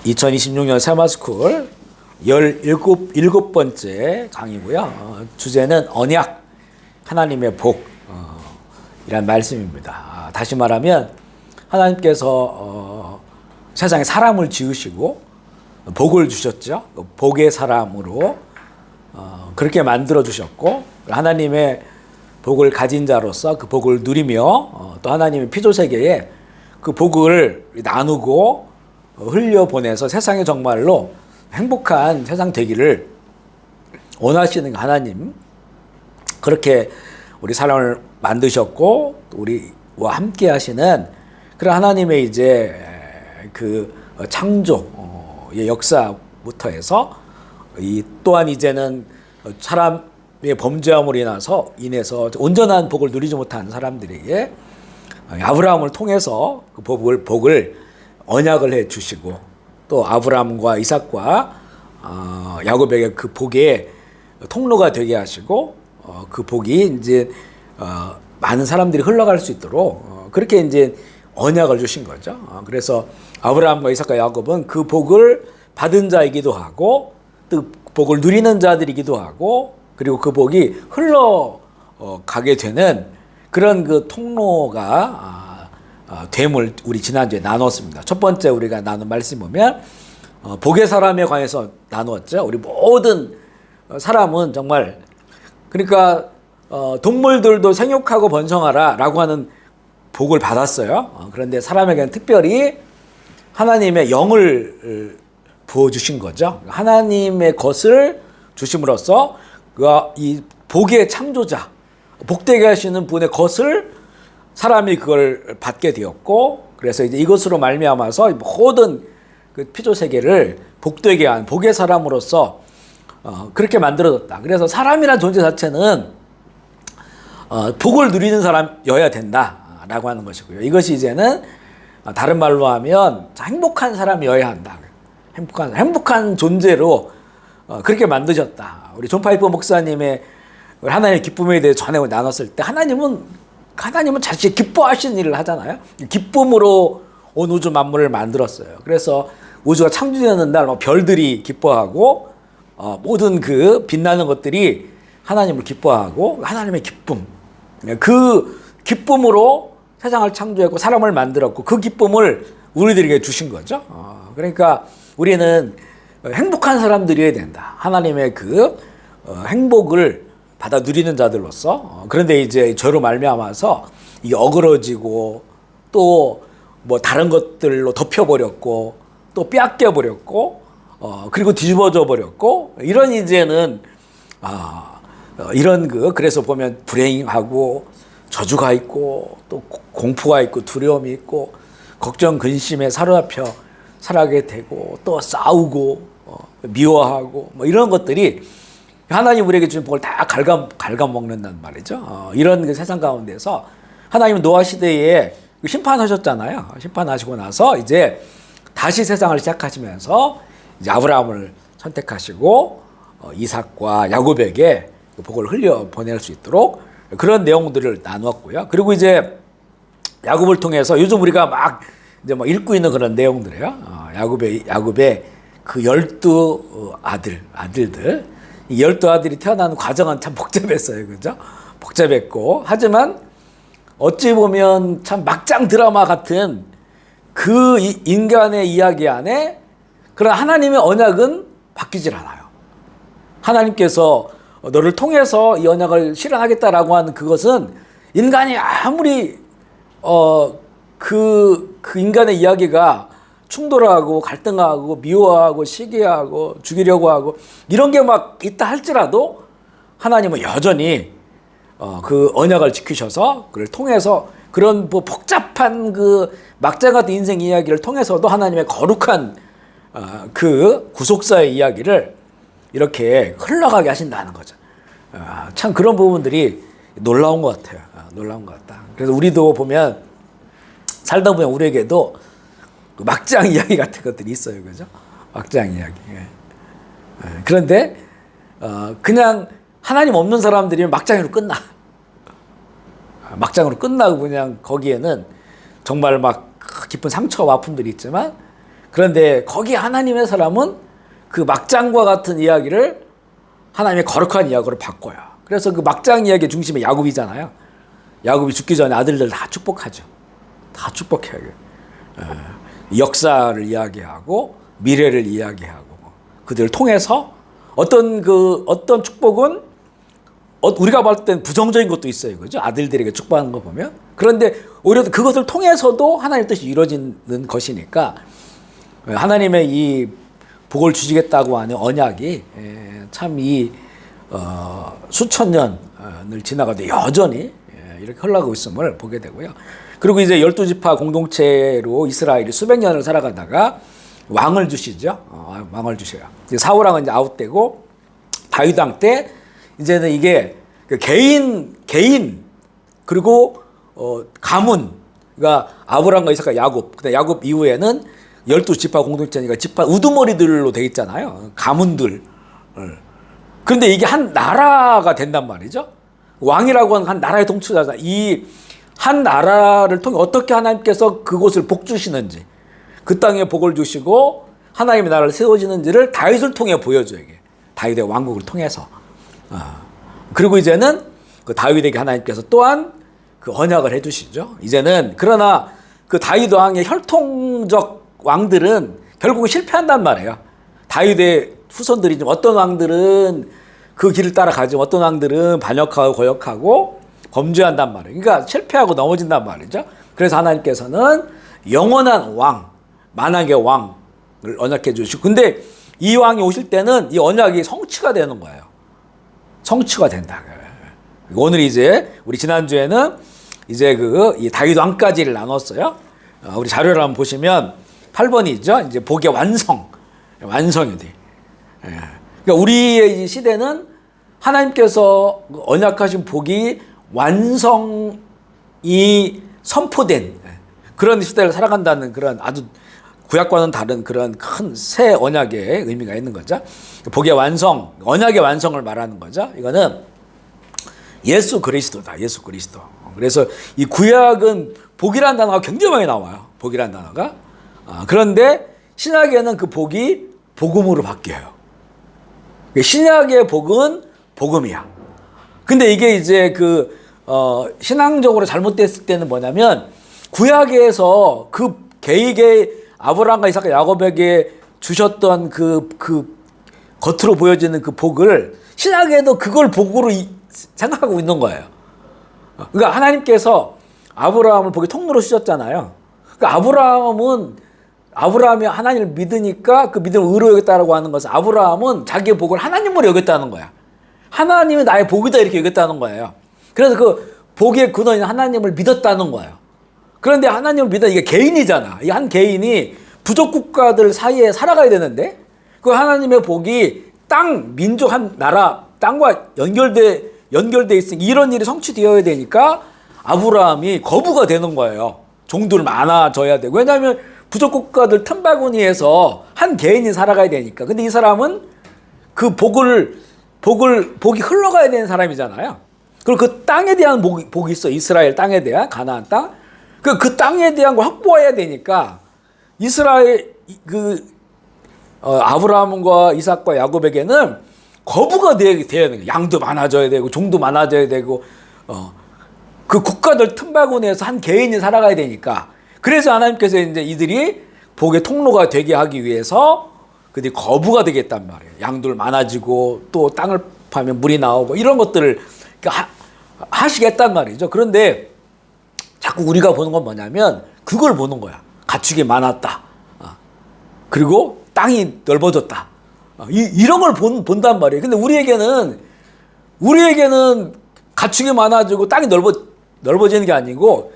2026년 세마스쿨 17번째 강의고요. 주제는 언약, 하나님의 복 이란 말씀입니다. 다시 말하면 하나님께서 세상에 사람을 지으시고 복을 주셨죠. 복의 사람으로 그렇게 만들어 주셨고, 하나님의 복을 가진 자로서 그 복을 누리며 또 하나님의 피조세계에 그 복을 나누고 흘려보내서 세상에 정말로 행복한 세상 되기를 원하시는 하나님, 그렇게 우리 사람을 만드셨고 우리와 함께 하시는 그런 하나님의 이제 그 창조의 역사부터 해서 이 또한 이제는 사람의 범죄함으로 인해서 온전한 복을 누리지 못한 사람들에게 아브라함을 통해서 그 복을 언약을 해 주시고, 또 아브라함과 이삭과 야곱에게 그 복의 통로가 되게 하시고, 그 복이 이제 많은 사람들이 흘러갈 수 있도록 그렇게 이제 언약을 주신 거죠. 그래서 아브라함과 이삭과 야곱은 그 복을 받은 자이기도 하고, 또 복을 누리는 자들이기도 하고, 그리고 그 복이 흘러가게 되는 그런 그 통로가 됨을 우리 지난주에 나눴습니다. 첫 번째 우리가 나눈 말씀 보면 복의 사람에 관해서 나누었죠. 우리 모든 사람은 정말, 그러니까 동물들도 생육하고 번성하라 라고 하는 복을 받았어요. 그런데 사람에게는 특별히 하나님의 영을 부어주신 거죠. 하나님의 것을 주심으로써 이 복의 창조자, 복되게 하시는 분의 것을 사람이 그걸 받게 되었고, 그래서 이제 이것으로 말미암아서 모든 그 피조 세계를 복되게 한 복의 사람으로서 그렇게 만들어졌다. 그래서 사람이라는 존재 자체는 복을 누리는 사람이어야 된다라고 하는 것이고요. 이것이 이제는 다른 말로 하면 행복한 사람이어야 한다. 행복한 존재로 그렇게 만드셨다. 우리 존 파이퍼 목사님의 하나님의 기쁨에 대해 전해 나눴을 때 하나님은 자신이 기뻐하시는 일을 하잖아요. 기쁨으로 온 우주 만물을 만들었어요. 그래서 우주가 창조되는 날 별들이 기뻐하고 모든 그 빛나는 것들이 하나님을 기뻐하고, 하나님의 기쁨, 그 기쁨으로 세상을 창조했고 사람을 만들었고 그 기쁨을 우리들에게 주신 거죠. 그러니까 우리는 행복한 사람들이어야 된다. 하나님의 그 행복을 받아 누리는 자들로서. 그런데 이제 죄로 말미암아서 이게 어그러지고 또 뭐 다른 것들로 덮여버렸고 또 빼앗겨버렸고 그리고 뒤집어져 버렸고, 이런 이제는 이런 그래서 보면 불행하고 저주가 있고 또 공포가 있고 두려움이 있고 걱정 근심에 사로잡혀 살아가게 되고 또 싸우고 미워하고 뭐 이런 것들이 하나님 우리에게 주신 복을 다 갉아먹는단 말이죠. 이런 그 세상 가운데서 하나님은 노아 시대에 심판하셨잖아요. 심판하시고 나서 이제 다시 세상을 시작하시면서 이제 아브라함을 선택하시고 이삭과 야곱에게 그 복을 흘려 보낼 수 있도록 그런 내용들을 나누었고요. 그리고 이제 야곱을 통해서 요즘 우리가 막 이제 막 읽고 있는 그런 내용들이에요. 야곱의 그 12아들들. 이 12아들이 태어나는 과정은 참 복잡했어요. 그죠? 복잡했고. 하지만 어찌 보면 참 막장 드라마 같은 그 인간의 이야기 안에 그런 하나님의 언약은 바뀌질 않아요. 하나님께서 너를 통해서 이 언약을 실현하겠다라고 하는 그것은 인간이 아무리 그 인간의 이야기가 충돌하고 갈등하고 미워하고 시기하고 죽이려고 하고 이런 게 막 있다 할지라도 하나님은 여전히 그 언약을 지키셔서 그를 통해서 그런 뭐 복잡한 그 막장 같은 인생 이야기를 통해서도 하나님의 거룩한 그 구속사의 이야기를 이렇게 흘러가게 하신다는 거죠. 참 그런 부분들이 놀라운 것 같아요. 놀라운 것 같다. 그래서 우리도 보면 살다 보면 우리에게도 막장 이야기 같은 것들이 있어요. 그죠? 막장 이야기. 그런데 그냥 하나님 없는 사람들이 막장으로 끝나. 막장으로 끝나고 그냥 거기에는 정말 막 깊은 상처와 아픔들이 있지만 그런데 거기 하나님의 사람은 그 막장과 같은 이야기를 하나님의 거룩한 이야기로 바꿔요. 그래서 그 막장 이야기의 중심이 야곱이잖아요. 야곱이 죽기 전에 아들들 다 축복하죠. 다 축복해요. 역사를 이야기하고 미래를 이야기하고 그들을 통해서 어떤 축복은 우리가 볼 땐 부정적인 것도 있어요. 그죠? 아들들에게 축복하는 거 보면. 그런데 오히려 그것을 통해서도 하나님의 뜻이 이루어지는 것이니까 하나님의 이 복을 주시겠다고 하는 언약이 참 수천 년을 지나가도 여전히 이렇게 흘러가고 있음을 보게 되고요. 그리고 이제 12지파 공동체로 이스라엘이 수백 년을 살아가다가 왕을 주시죠. 왕을 주셔요. 사울왕은 이제 아웃되고 다윗 왕 때 이제는 이게 개인 그리고 가문, 그러니까 아브람과 이삭과 야곱, 그다음 야곱 이후에는 12지파 공동체니까 지파 우두머리들로 돼 있잖아요. 가문들. 그런데 이게 한 나라가 된단 말이죠. 왕이라고 하는 한 나라의 통치자다. 이 한 나라를 통해 어떻게 하나님께서 그곳을 복 주시는지, 그 땅에 복을 주시고 하나님의 나라를 세워지는지를 다윗을 통해 보여줘요. 이게 다윗의 왕국을 통해서. 그리고 이제는 그 다윗에게 하나님께서 또한 그 언약을 해주시죠. 이제는 그러나 그 다윗 왕의 혈통적 왕들은 결국은 실패한단 말이에요. 다윗의 후손들이 좀 어떤 왕들은 그 길을 따라가지만 어떤 왕들은 반역하고 거역하고 범죄한단 말이에요. 그러니까 실패하고 넘어진단 말이죠. 그래서 하나님께서는 영원한 왕, 만왕의 왕을 언약해 주시고, 근데 이 왕이 오실 때는 이 언약이 성취가 되는 거예요. 성취가 된다. 오늘 이제 우리 지난주에는 이제 이 다윗 왕까지를 나눴어요. 우리 자료를 한번 보시면 8번이죠. 이제 복의 완성이 돼. 그러니까 우리의 시대는 하나님께서 언약하신 복이 완성이 선포된 그런 시대를 살아간다는 그런 아주 구약과는 다른 그런 큰 새 언약의 의미가 있는 거죠. 복의 완성, 언약의 완성을 말하는 거죠. 이거는 예수 그리스도다. 예수 그리스도. 그래서 이 구약은 복이라는 단어가 굉장히 많이 나와요. 복이라는 단어가. 그런데 신약에는 그 복이 복음으로 바뀌어요. 신약의 복은 복음이야. 근데 이게 이제 신앙적으로 잘못됐을 때는 뭐냐면 구약에서 그 계획의 아브라함과 이삭과 야곱에게 주셨던 그 겉으로 보여지는 그 복을 신약에도 그걸 복으로 생각하고 있는 거예요. 그러니까 하나님께서 아브라함을 복의 통로로 쓰셨잖아요. 그러니까 아브라함이 하나님을 믿으니까 그 믿음을 의로 여겼다라고 하는 것은 아브라함은 자기의 복을 하나님으로 여겼다는 거야. 하나님이 나의 복이다 이렇게 여겼다는 거예요. 그래서 그 복의 근원인 하나님을 믿었다는 거예요. 그런데 하나님을 믿어 이게 개인이잖아. 이 한 개인이 부족 국가들 사이에 살아가야 되는데 그 하나님의 복이 땅, 민족, 한 나라, 땅과 연결돼 있으니 이런 일이 성취되어야 되니까 아브라함이 거부가 되는 거예요. 종들 많아져야 되고. 왜냐하면 부족 국가들 틈바구니에서 한 개인이 살아가야 되니까. 근데 이 사람은 그 복이 흘러가야 되는 사람이잖아요. 그리고 그 땅에 대한 복이 있어. 이스라엘 땅에 대한 가나안 땅. 그 땅에 대한 걸 확보해야 되니까 이스라엘 아브라함과 이삭과 야곱에게는 거부가 돼야 되는 거예요. 양도 많아져야 되고 종도 많아져야 되고 그 국가들 틈바구니에서 한 개인이 살아가야 되니까. 그래서 하나님께서 이제 이들이 복의 통로가 되게 하기 위해서 그들이 거부가 되겠단 말이에요. 양들 많아지고 또 땅을 파면 물이 나오고 이런 것들을 하시겠단 말이죠. 그런데 자꾸 우리가 보는 건 뭐냐면 그걸 보는 거야. 가축이 많았다. 그리고 땅이 넓어졌다. 이런 걸 본단 말이에요. 근데 우리에게는 가축이 많아지고 땅이 넓어지는 게 아니고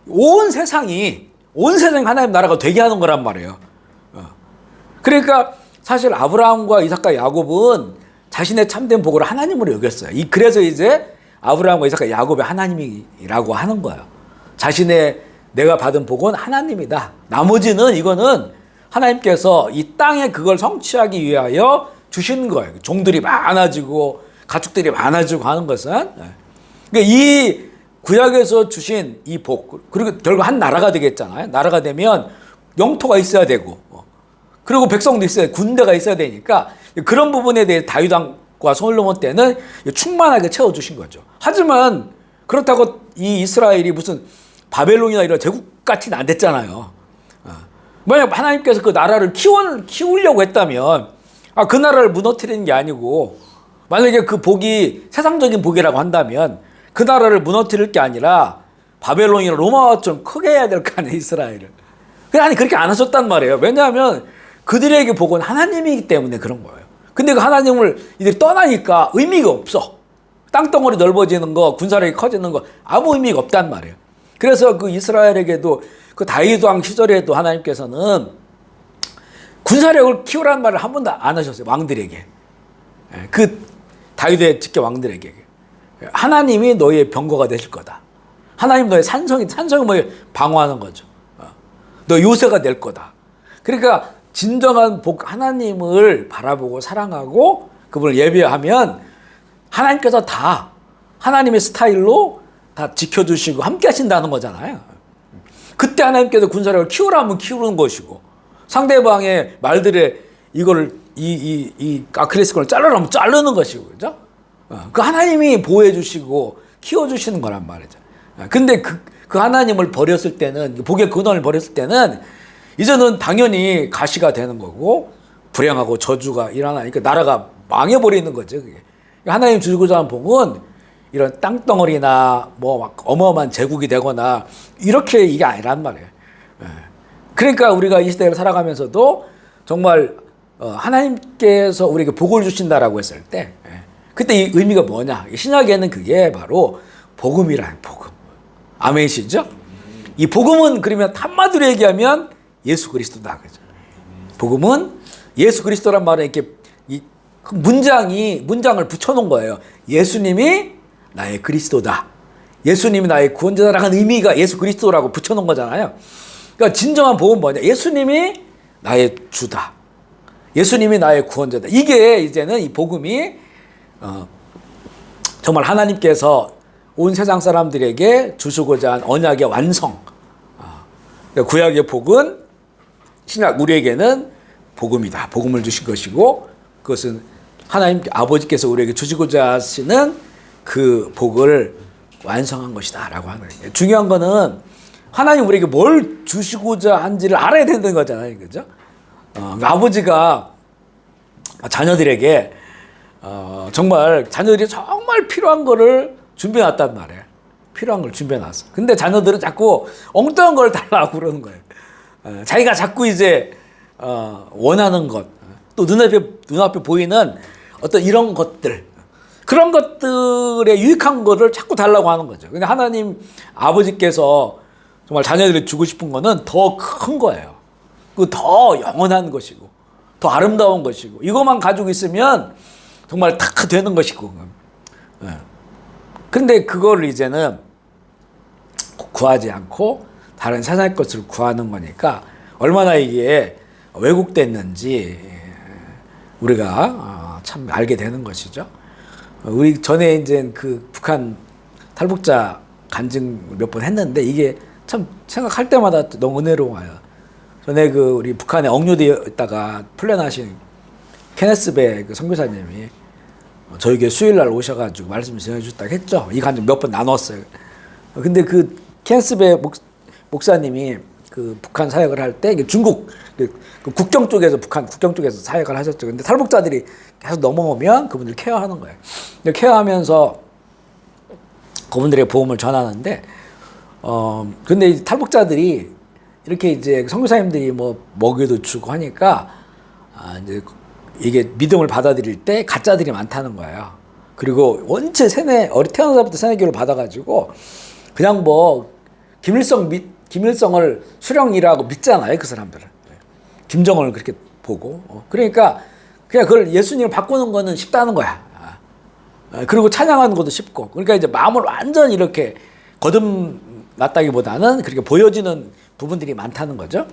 온 세상이 하나님 나라가 되게 하는 거란 말이에요. 그러니까 사실 아브라함과 이삭과 야곱은 자신의 참된 복을 하나님으로 여겼어요. 그래서 이제 아브라함과 이삭과 야곱의 하나님이라고 하는 거예요. 내가 받은 복은 하나님이다. 나머지는 이거는 하나님께서 이 땅에 그걸 성취하기 위하여 주신 거예요. 종들이 많아지고 가축들이 많아지고 하는 것은. 그러니까 이 구약에서 주신 이 복, 그리고 결국 한 나라가 되겠잖아요. 나라가 되면 영토가 있어야 되고 그리고 백성도 있어야, 군대가 있어야 되니까 그런 부분에 대해 다윗 왕과 솔로몬 때는 충만하게 채워주신 거죠. 하지만 그렇다고 이 이스라엘이 무슨 바벨론이나 이런 제국같이는 안 됐잖아요. 만약 하나님께서 그 나라를 키우려고 했다면 그 나라를 무너뜨리는 게 아니고, 만약에 그 복이 세상적인 복이라고 한다면 그 나라를 무너뜨릴 게 아니라 바벨론이나 로마처럼 크게 해야 될 거 아니에요, 이스라엘을. 아니, 그렇게 안 하셨단 말이에요. 왜냐하면 그들에게 복은 하나님이기 때문에 그런 거예요. 근데 그 하나님을 이들이 떠나니까 의미가 없어. 땅덩어리 넓어지는 거, 군사력이 커지는 거 아무 의미가 없단 말이에요. 그래서 그 이스라엘에게도 그 다윗 왕 시절에도 하나님께서는 군사력을 키우라는 말을 한 번도 안 하셨어요, 왕들에게. 그 다윗의 직계 왕들에게. 하나님이 너희의 병거가 되실 거다. 하나님 너의 산성이 뭐 방어하는 거죠. 너 요새가 될 거다. 그러니까 진정한 복, 하나님을 바라보고 사랑하고 그분을 예배하면 하나님께서 다 하나님의 스타일로 다 지켜주시고 함께 하신다는 거잖아요. 그때 하나님께서 군사력을 키우라면 키우는 것이고, 상대방의 말들에 이거를 이 아크레스건을 자르라면 자르는 것이고, 그죠? 그 하나님이 보호해 주시고 키워 주시는 거란 말이죠. 근데 그 하나님을 버렸을 때는, 복의 근원을 버렸을 때는 이제는 당연히 가시가 되는 거고 불행하고 저주가 일어나니까 나라가 망해버리는 거죠. 그게. 하나님 주시고자 하는 복은 이런 땅덩어리나 뭐 막 어마어마한 제국이 되거나 이렇게 이게 아니란 말이에요. 그러니까 우리가 이 시대를 살아가면서도 정말 하나님께서 우리에게 복을 주신다라고 했을 때, 그때 이 의미가 뭐냐? 신약에는 그게 바로 복음이라는 복음. 아멘이시죠? 이 복음은 그러면 한마디로 얘기하면 예수 그리스도다, 그죠? 복음은 예수 그리스도란 말은 이렇게 이 문장을 붙여놓은 거예요. 예수님이 나의 그리스도다. 예수님이 나의 구원자다라는 의미가 예수 그리스도라고 붙여놓은 거잖아요. 그러니까 진정한 복음은 뭐냐? 예수님이 나의 주다. 예수님이 나의 구원자다. 이게 이제는 이 복음이 정말 하나님께서 온 세상 사람들에게 주시고자 한 언약의 완성. 그러니까 구약의 복은 신약 우리에게는 복음이다. 복음을 주신 것이고, 그것은 하나님 아버지께서 우리에게 주시고자 하시는 그 복을 완성한 것이다 라고 하는 거예요. 중요한 거는 하나님 우리에게 뭘 주시고자 한지를 알아야 되는 거잖아요, 그죠? 아버지가 자녀들에게 정말 자녀들이 정말 필요한 거를 준비해 놨단 말이에요. 필요한 걸 준비해 놨어. 근데 자녀들은 자꾸 엉뚱한 걸 달라고 그러는 거예요. 자기가 자꾸 이제 원하는 것, 또 눈앞에 보이는 어떤 이런 것들, 그런 것들에 유익한 거를 자꾸 달라고 하는 거죠. 근데 하나님 아버지께서 정말 자녀들이 주고 싶은 거는 더 큰 거예요. 그 더 영원한 것이고, 더 아름다운 것이고, 이것만 가지고 있으면 정말 다 되는 것이고. 그런데 그걸 이제는 구하지 않고 다른 세상의 것을 구하는 거니까 얼마나 이게 왜곡됐는지 우리가 참 알게 되는 것이죠. 우리 전에 이제 그 북한 탈북자 간증 몇 번 했는데 이게 참 생각할 때마다 너무 은혜로워요. 전에 그 우리 북한에 억류되어 있다가 풀려나신 케네스 배 그 선교사님이 저희 교회 수요일 날 오셔가지고 말씀을 전해주셨다고 했죠. 이 간증 몇 번 나눴어요. 근데 그 케네스 배 목사님이 그 북한 사역을 할 때 중국 그 국경 쪽에서 북한 국경 쪽에서 사역을 하셨죠. 근데 탈북자들이 계속 넘어오면 그분들 케어하는 거예요. 케어하면서 그분들의 복음을 전하는데 근데 이 탈북자들이 이렇게 이제 선교사님들이 뭐 먹여도 주고 하니까 이제 이게 믿음을 받아들일 때 가짜들이 많다는 거예요. 그리고 원체 태어나서부터 세뇌교를 받아가지고 그냥 뭐 김일성을 수령이라고 믿잖아요, 그 사람들은. 김정은을 그렇게 보고. 그러니까 그냥 그걸 예수님을 바꾸는 거는 쉽다는 거야. 그리고 찬양하는 것도 쉽고. 그러니까 이제 마음을 완전히 이렇게 거듭났다기보다는 그렇게 보여지는 부분들이 많다는 거죠.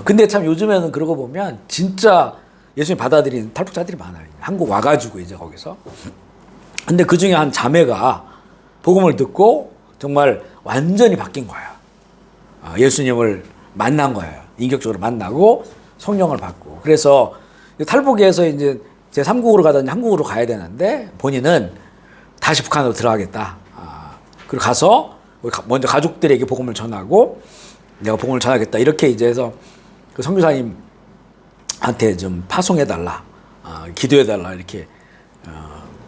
근데 참 요즘에는 그러고 보면 진짜 예수님 받아들이는 탈북자들이 많아요. 한국 와가지고 이제 거기서. 근데 그 중에 한 자매가 복음을 듣고 정말 완전히 바뀐 거예요. 예수님을 만난 거예요. 인격적으로 만나고 성령을 받고. 그래서 탈북에서 이제 제3국으로 가더니 한국으로 가야 되는데 본인은 다시 북한으로 들어가겠다. 그리고 가서 먼저 가족들에게 복음을 전하고 내가 복음을 전하겠다. 이렇게 이제 해서 그 선교사님한테 좀 파송해달라. 기도해달라. 이렇게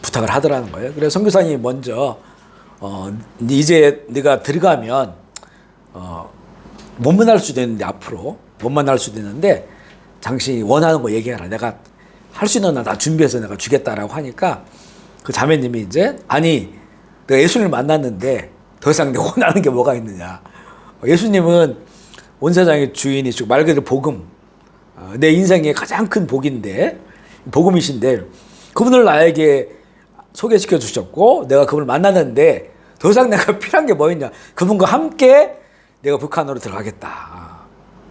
부탁을 하더라는 거예요. 그래서 선교사님이 먼저 이제 네가 들어가면 못 만날 수도 있는데 앞으로 못 만날 수도 있는데 당신이 원하는 거 얘기해라. 내가 할 수 있는 거 다 준비해서 내가 주겠다라고 하니까 그 자매님이 이제 아니 내가 예수님을 만났는데 더 이상 내가 원하는 게 뭐가 있느냐. 예수님은 온 세상의 주인이시고 말 그대로 복음, 내 인생의 가장 큰 복인데 복음이신데 그분을 나에게 소개시켜 주셨고 내가 그분을 만났는데 더 이상 내가 필요한 게 뭐 있냐. 그분과 함께 내가 북한으로 들어가겠다.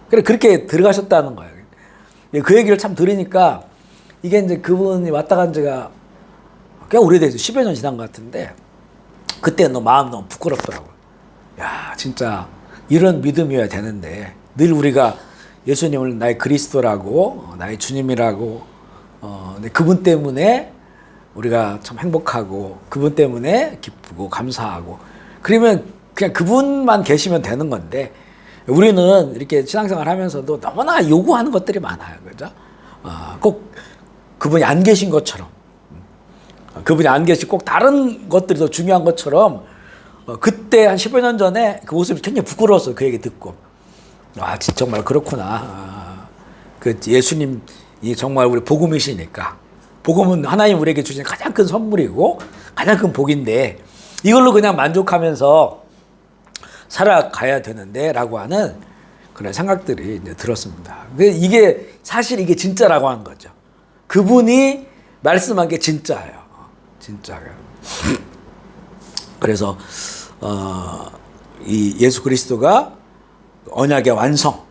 그래 그렇게 들어가셨다는 거예요. 그 얘기를 참 들으니까 이게 이제 그분이 왔다 간 지가 꽤 오래돼서 10여 년 지난 것 같은데 그때 마음 너무 부끄럽더라고요. 야 진짜 이런 믿음이어야 되는데 늘 우리가 예수님을 나의 그리스도라고 나의 주님이라고 그분 때문에 우리가 참 행복하고 그분 때문에 기쁘고 감사하고 그러면 그냥 그분만 계시면 되는 건데 우리는 이렇게 신앙생활 하면서도 너무나 요구하는 것들이 많아요. 그죠? 꼭 그분이 안 계신 것처럼 그분이 안 계시고 꼭 다른 것들이 더 중요한 것처럼 그때 한 10여 년 전에 그 모습이 굉장히 부끄러웠어요. 그 얘기 듣고. 진짜 정말 그렇구나. 그 예수님이 정말 우리 복음이시니까. 복음은 하나님 우리에게 주신 가장 큰 선물이고 가장 큰 복인데 이걸로 그냥 만족하면서 살아가야 되는데 라고 하는 그런 생각들이 이제 들었습니다. 이게 사실 이게 진짜라고 하는 거죠. 그분이 말씀한 게 진짜예요. 진짜예요. 그래서 이 예수 그리스도가 언약의 완성,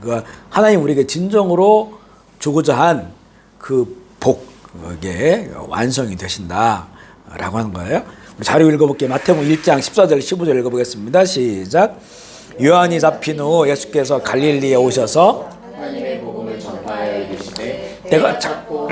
그러니까 하나님 우리에게 진정으로 주고자 한 그 복의 완성이 되신다라고 하는 거예요. 우리 자료 읽어볼게요. 마태복음 1장 14절 15절 읽어보겠습니다. 시작. 요한이 잡힌 후 예수께서 갈릴리에 오셔서 하나님의 복음을 전파하여 이르시되 때가 찼고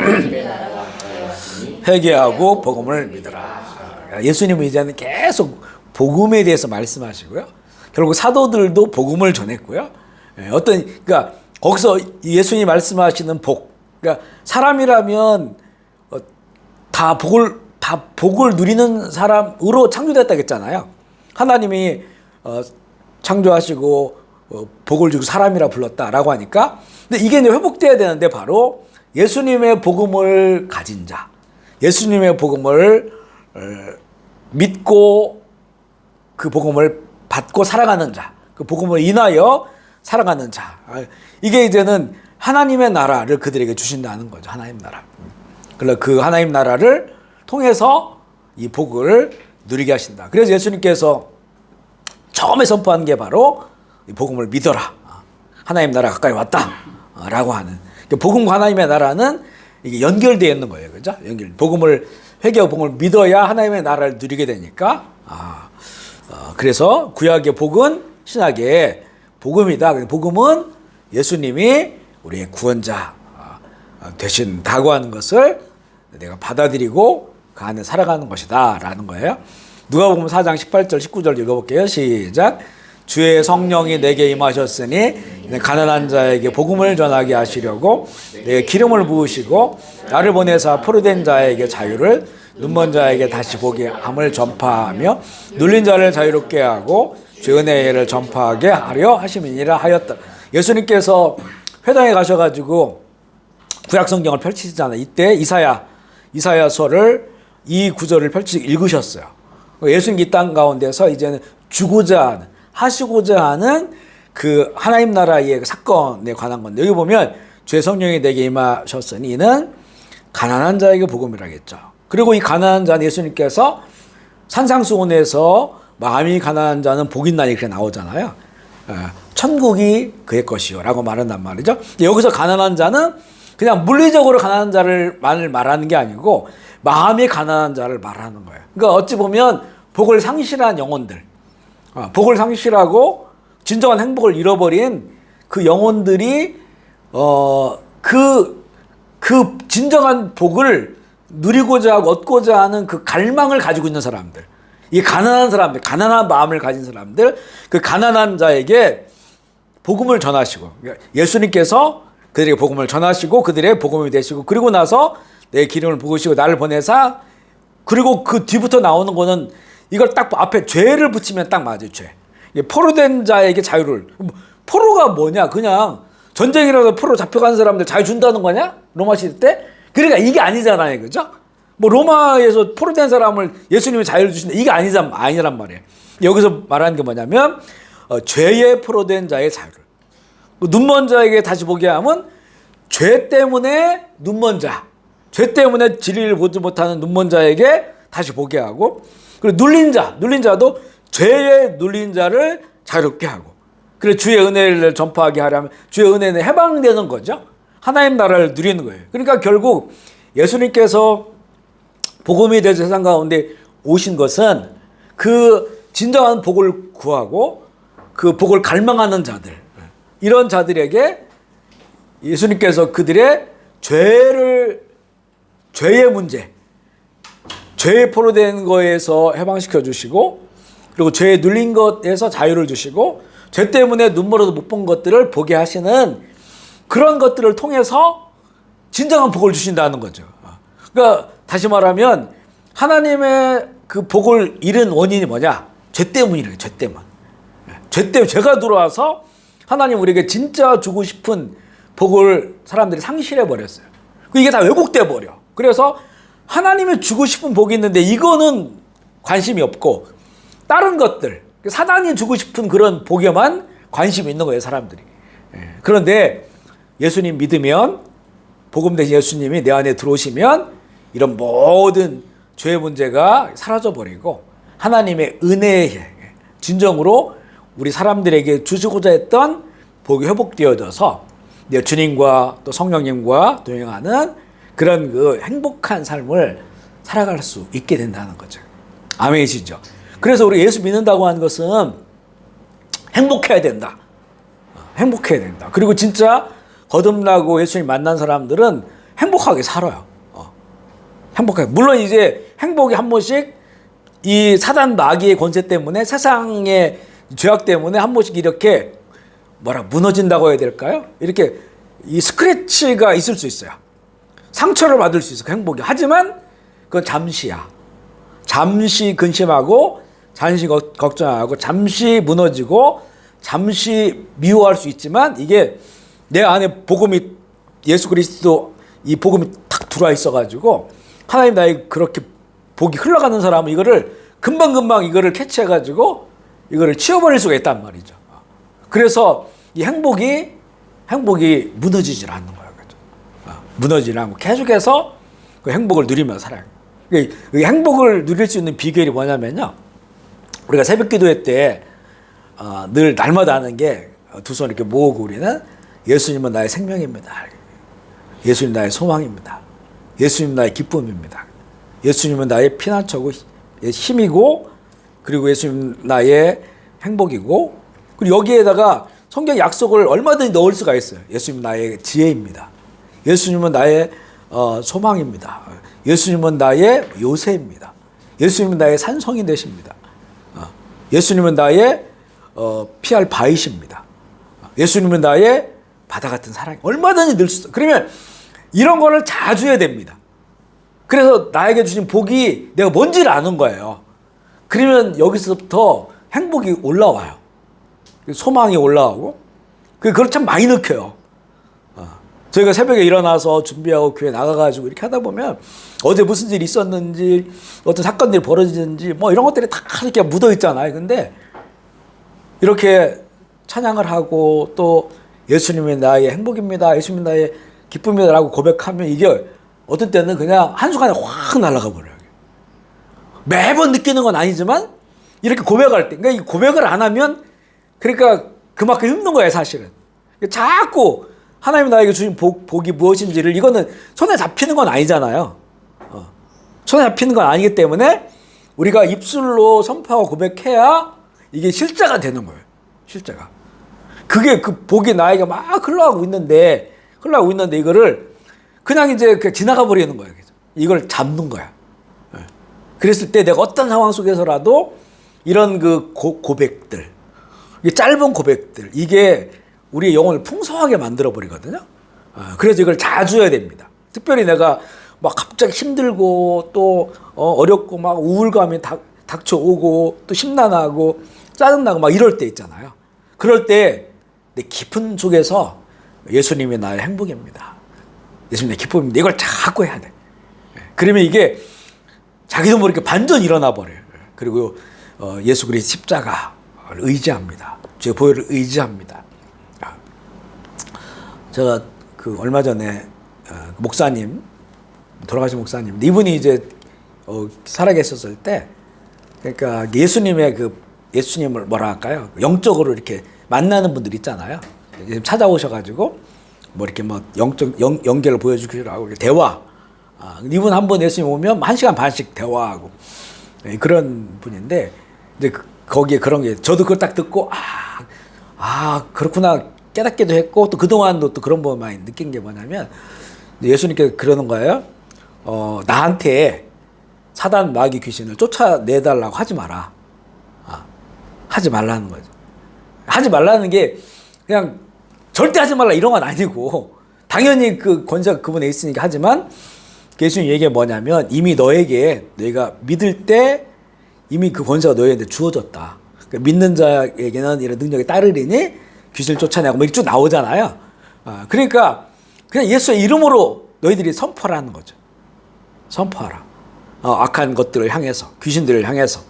회개하고 복음을 믿으라. 예수님은 이제는 계속 복음에 대해서 말씀하시고요. 결국 사도들도 복음을 전했고요. 그러니까 거기서 예수님이 말씀하시는 복, 그러니까 사람이라면 다 복을 누리는 사람으로 창조됐다 했잖아요. 하나님이 창조하시고 복을 주고 사람이라 불렀다라고 하니까 근데 이게 이제 회복돼야 되는데 바로 예수님의 복음을 가진 자, 예수님의 복음을 믿고 그 복음을 받고 살아가는 자, 그 복음을 인하여 살아가는 자. 이게 이제는 하나님의 나라를 그들에게 주신다는 거죠. 하나님 나라. 그래서 그 하나님 나라를 통해서 이 복을 누리게 하신다. 그래서 예수님께서 처음에 선포한 게 바로 이 복음을 믿어라. 하나님 나라 가까이 왔다. 라고 하는. 복음과 하나님의 나라는 이게 연결되어 있는 거예요. 그죠? 복음을, 회개하고 복음을 믿어야 하나님의 나라를 누리게 되니까. 그래서 구약의 복은 신약의 복음이다. 복음은 예수님이 우리의 구원자 되신다고 하는 것을 내가 받아들이고 그 안에 살아가는 것이다 라는 거예요. 누가복음 4장 18절 19절 읽어볼게요. 시작. 주의 성령이 내게 임하셨으니 가난한 자에게 복음을 전하게 하시려고 내게 기름을 부으시고 나를 보내사 포로된 자에게 자유를 눈먼 자에게 다시 보게 함을 전파하며 눌린 자를 자유롭게 하고 주의 은혜를 전파하게 하려 하심이니라 하였다. 예수님께서 회당에 가셔가지고 구약 성경을 펼치시잖아요. 이때 이사야서를 이 구절을 읽으셨어요. 예수님 이 땅 가운데서 이제는 하시고자 하는 그 하나님 나라의 사건에 관한 건데 여기 보면 주의 성령이 내게 임하셨으니 이는 가난한 자에게 복음이라겠죠. 그리고 이 가난한 자는 예수님께서 산상수훈에서 마음이 가난한 자는 복이 있나니 이렇게 나오잖아요. 천국이 그의 것이요 라고 말한단 말이죠. 여기서 가난한 자는 그냥 물리적으로 가난한 자를 말하는 게 아니고 마음이 가난한 자를 말하는 거예요. 그러니까 어찌 보면 복을 상실한 영혼들, 복을 상실하고 진정한 행복을 잃어버린 그 영혼들이 그 진정한 복을 누리고자 하고 얻고자 하는 그 갈망을 가지고 있는 사람들, 이 가난한 사람들, 가난한 마음을 가진 사람들, 그 가난한 자에게 복음을 전하시고, 예수님께서 그들에게 복음을 전하시고 그들의 복음이 되시고, 그리고 나서 내 기름을 부으시고 나를 보내사, 그리고 그 뒤부터 나오는 거는 이걸 딱 앞에 죄를 붙이면 딱 맞아요. 죄. 포로된 자에게 자유를. 포로가 뭐냐? 그냥 전쟁이라도 포로 잡혀간 사람들 자유 준다는 거냐? 로마 시대 때? 그러니까 이게 아니잖아요. 그죠? 뭐 로마에서 포로된 사람을 예수님이 자유를 주신다. 이게 아니란 말이에요. 여기서 말하는 게 뭐냐면 죄에 포로된 자의 자유를. 눈먼 자에게 다시 보게 하면 죄 때문에 눈먼 자, 죄 때문에 진리를 보지 못하는 눈먼 자에게 다시 보게 하고, 그리고 눌린 자도 죄에 눌린 자를 자유롭게 하고, 그래서 주의 은혜를 전파하게 하려면 주의 은혜는 해방되는 거죠. 하나님 나라를 누리는 거예요. 그러니까 결국 예수님께서 복음이 되어 세상 가운데 오신 것은 그 진정한 복을 구하고 그 복을 갈망하는 자들, 이런 자들에게 예수님께서 그들의 죄의 문제, 죄에 포로된 거에서 해방시켜 주시고, 그리고 죄에 눌린 것에서 자유를 주시고, 죄 때문에 눈물어도 못 본 것들을 보게 하시는 그런 것들을 통해서 진정한 복을 주신다는 거죠. 그러니까 다시 말하면 하나님의 그 복을 잃은 원인이 뭐냐? 죄 때문이래요. 죄 때문. 죄 때문에 죄가 들어와서 하나님 우리에게 진짜 주고 싶은 복을 사람들이 상실해 버렸어요. 이게 다 왜곡돼 버려. 그래서 하나님이 주고 싶은 복이 있는데 이거는 관심이 없고, 다른 것들, 사단이 주고 싶은 그런 복에만 관심이 있는 거예요, 사람들이. 그런데 예수님 믿으면, 복음 대신 예수님이 내 안에 들어오시면 이런 모든 죄의 문제가 사라져버리고 하나님의 은혜에 진정으로 우리 사람들에게 주시고자 했던 복이 회복되어져서 내 주님과 또 성령님과 동행하는 그런 그 행복한 삶을 살아갈 수 있게 된다는 거죠. 아멘이시죠? 그래서 우리 예수 믿는다고 하는 것은 행복해야 된다. 행복해야 된다. 그리고 진짜 거듭나고 예수님 만난 사람들은 행복하게 살아요. 행복하게. 물론 이제 행복이 한 번씩 이 사단 마귀의 권세 때문에, 세상의 죄악 때문에 한 번씩 이렇게 무너진다고 해야 될까요? 이렇게 이 스크래치가 있을 수 있어요. 상처를 받을 수 있어요. 행복이. 하지만 그건 잠시야. 잠시 근심하고, 잠시 걱정하고, 잠시 무너지고, 잠시 미워할 수 있지만, 이게 내 안에 복음이, 예수 그리스도 이 복음이 탁 들어와 있어가지고 하나님 나의 그렇게 복이 흘러가는 사람은 이거를 금방금방 이거를 캐치해가지고 이거를 치워버릴 수가 있단 말이죠. 그래서 이 행복이 무너지질 않는 거예요. 그렇죠? 무너지지 않고 계속해서 그 행복을 누리며 살아요. 이 행복을 누릴 수 있는 비결이 뭐냐면요, 우리가 새벽 기도회 때 늘 날마다 하는 게 두 손 이렇게 모으고 우리는 예수님은 나의 생명입니다. 예수님 나의 소망입니다. 예수님 나의 기쁨입니다. 예수님은 나의 피난처고 힘이고, 그리고 예수님 나의 행복이고, 그리고 여기에다가 성경 약속을 얼마든지 넣을 수가 있어요. 예수님 나의 지혜입니다. 예수님은 나의 소망입니다. 예수님은 나의 요새입니다. 예수님은 나의 산성이 되십니다. 예수님은 나의 피할 바위십니다. 예수님은 나의 바다 같은 사랑. 얼마든지 넣을 수 있어요. 그러면 이런 거를 자주 해야 됩니다. 그래서 나에게 주신 복이 내가 뭔지를 아는 거예요. 그러면 여기서부터 행복이 올라와요. 소망이 올라오고, 그걸 참 많이 느껴요. 저희가 새벽에 일어나서 준비하고 교회 나가가지고 이렇게 하다 보면 어제 무슨 일이 있었는지, 어떤 사건들이 벌어지는지 뭐 이런 것들이 다 이렇게 묻어 있잖아요. 근데 이렇게 찬양을 하고 또 예수님이 나의 행복입니다, 예수님이 나의 기쁨이다라고 고백하면 이게 어떤 때는 그냥 한순간에 확 날아가 버려요. 매번 느끼는 건 아니지만 이렇게 고백할 때, 그러니까 이 고백을 안 하면 그러니까 그만큼 힘든 거예요, 사실은. 자꾸 하나님이 나에게 주신 복이 무엇인지를, 이거는 손에 잡히는 건 아니잖아요. 손에 잡히는 건 아니기 때문에 우리가 입술로 선포하고 고백해야 이게 실제가 되는 거예요. 실제가. 그게 그 복이 나에게 막 흘러가고 있는데 흘러가고 있는데 이거를 그냥 이제 지나가 버리는 거예요. 이걸 잡는 거야. 그랬을 때 내가 어떤 상황 속에서라도 이런 그 고백들, 이게 짧은 고백들, 이게 우리의 영혼을 풍성하게 만들어 버리거든요. 그래서 이걸 자주 해야 됩니다. 특별히 내가 막 갑자기 힘들고 또 어렵고 막 우울감이 닥쳐오고 또 심란하고 짜증나고 막 이럴 때 있잖아요. 그럴 때 내 깊은 속에서 예수님이 나의 행복입니다. 예수님 내 기쁨입니다. 이걸 자꾸 해야 돼. 그러면 이게 자기도 모르게 반전 일어나 버려요. 그리고 예수 그리스도 십자가를 의지합니다. 주의 보혈을 의지합니다. 제가 그 얼마 전에 목사님, 돌아가신 목사님, 이분이 이제 살아계셨을 때, 그러니까 예수님을 뭐라 할까요? 영적으로 이렇게 만나는 분들 있잖아요. 찾아오셔가지고 뭐 이렇게 뭐 영적 연결을 보여주기로 하고 대화. 이분 한 번 예수님 오면 1시간 반씩 대화하고 그런 분인데 이제 거기에 그런 게 저도 그걸 딱 듣고 그렇구나 깨닫기도 했고 또 그동안도 또 그런 거 많이 느낀 게 뭐냐면 예수님께서 그러는 거예요. 나한테 사단 마귀 귀신을 쫓아내달라고 하지 마라. 하지 말라는 거죠. 하지 말라는 게 그냥 절대 하지 말라 이런 건 아니고 당연히 그 권세가 그분에 있으니까 하지만 예수님 얘기가 뭐냐면 이미 너에게 내가 믿을 때 이미 그 권세가 너에게 주어졌다. 그러니까 믿는 자에게는 이런 능력이 따르리니 귀신을 쫓아내고 뭐 이렇게 쭉 나오잖아요. 그러니까 그냥 예수의 이름으로 너희들이 선포하라는 거죠. 선포하라. 악한 것들을 향해서 귀신들을 향해서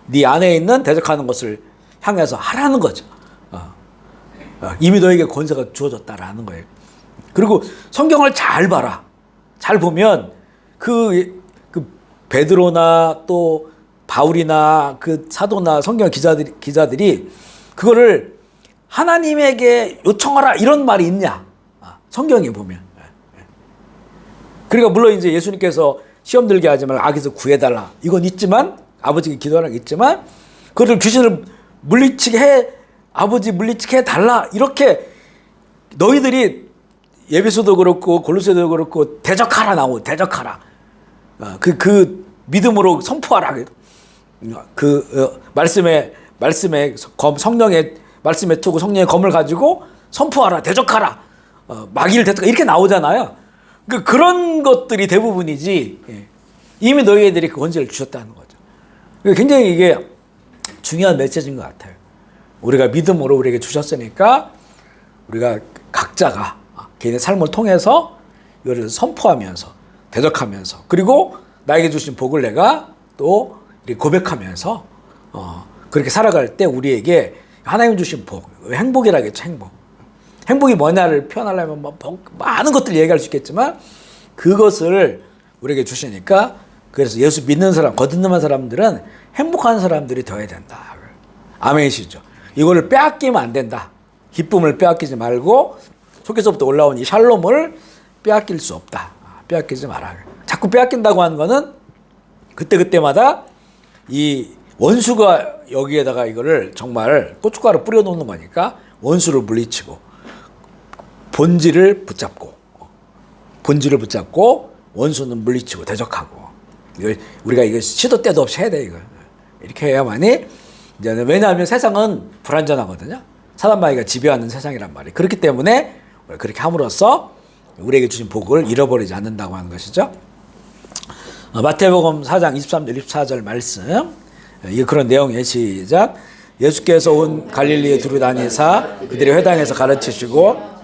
네 안에 있는 대적하는 것을 향해서 하라는 거죠. 이미 너에게 권세가 주어졌다라는 거예요. 그리고 성경을 잘 봐라. 잘 보면 그 베드로나 또 바울이나 그 사도나 성경 기자들이 그거를 하나님에게 요청하라 이런 말이 있냐? 성경에 보면. 그러니까 물론 이제 예수님께서 시험 들게 하지 말고 악에서 구해달라 이건 있지만 아버지께 기도하는 게 있지만 그것을 귀신을 아버지 물리치게 해달라 이렇게 너희들이 예배소도 그렇고 골로새도 그렇고 대적하라 나오고 대적하라 그 믿음으로 선포하라 말씀의 성령의 말씀에 두고 성령의 검을 가지고 선포하라 대적하라 마귀를 대적하라 이렇게 나오잖아요. 그런 것들이 대부분이지 이미 너희들이 그 권세를 주셨다는 거죠. 굉장히 이게 중요한 메시지인 것 같아요. 우리가 믿음으로 우리에게 주셨으니까 우리가 각자가 개인의 삶을 통해서 이거를 선포하면서 대적하면서 그리고 나에게 주신 복을 내가 또 고백하면서 그렇게 살아갈 때 우리에게 하나님 주신 복, 행복이라겠죠. 행복이 뭐냐를 표현하려면 많은 것들을 얘기할 수 있겠지만 그것을 우리에게 주시니까 그래서 예수 믿는 사람, 거듭난 사람들은 행복한 사람들이 되어야 된다. 아멘이시죠. 이거를 빼앗기면 안 된다. 기쁨을 빼앗기지 말고 속에서부터 올라온 이 샬롬을 빼앗길 수 없다. 빼앗기지 마라. 자꾸 빼앗긴다고 하는 거는 그때마다 이 원수가 여기에다가 이거를 정말 고춧가루 뿌려놓는 거니까 원수를 물리치고 본질을 붙잡고 원수는 물리치고 대적하고 우리가 이거 시도 때도 없이 해야 돼 이거. 이렇게 해야만이 이제 왜냐하면 세상은 불완전하거든요. 사단 마귀가 지배하는 세상이란 말이에요. 그렇기 때문에 그렇게 함으로써 우리에게 주신 복을 잃어버리지 않는다고 하는 것이죠. 마태복음 4장 23절 24절 말씀 이게 그런 내용이에요. 시작. 예수께서 온 갈릴리에 두루 다니사 그들의 회당에서 가르치시고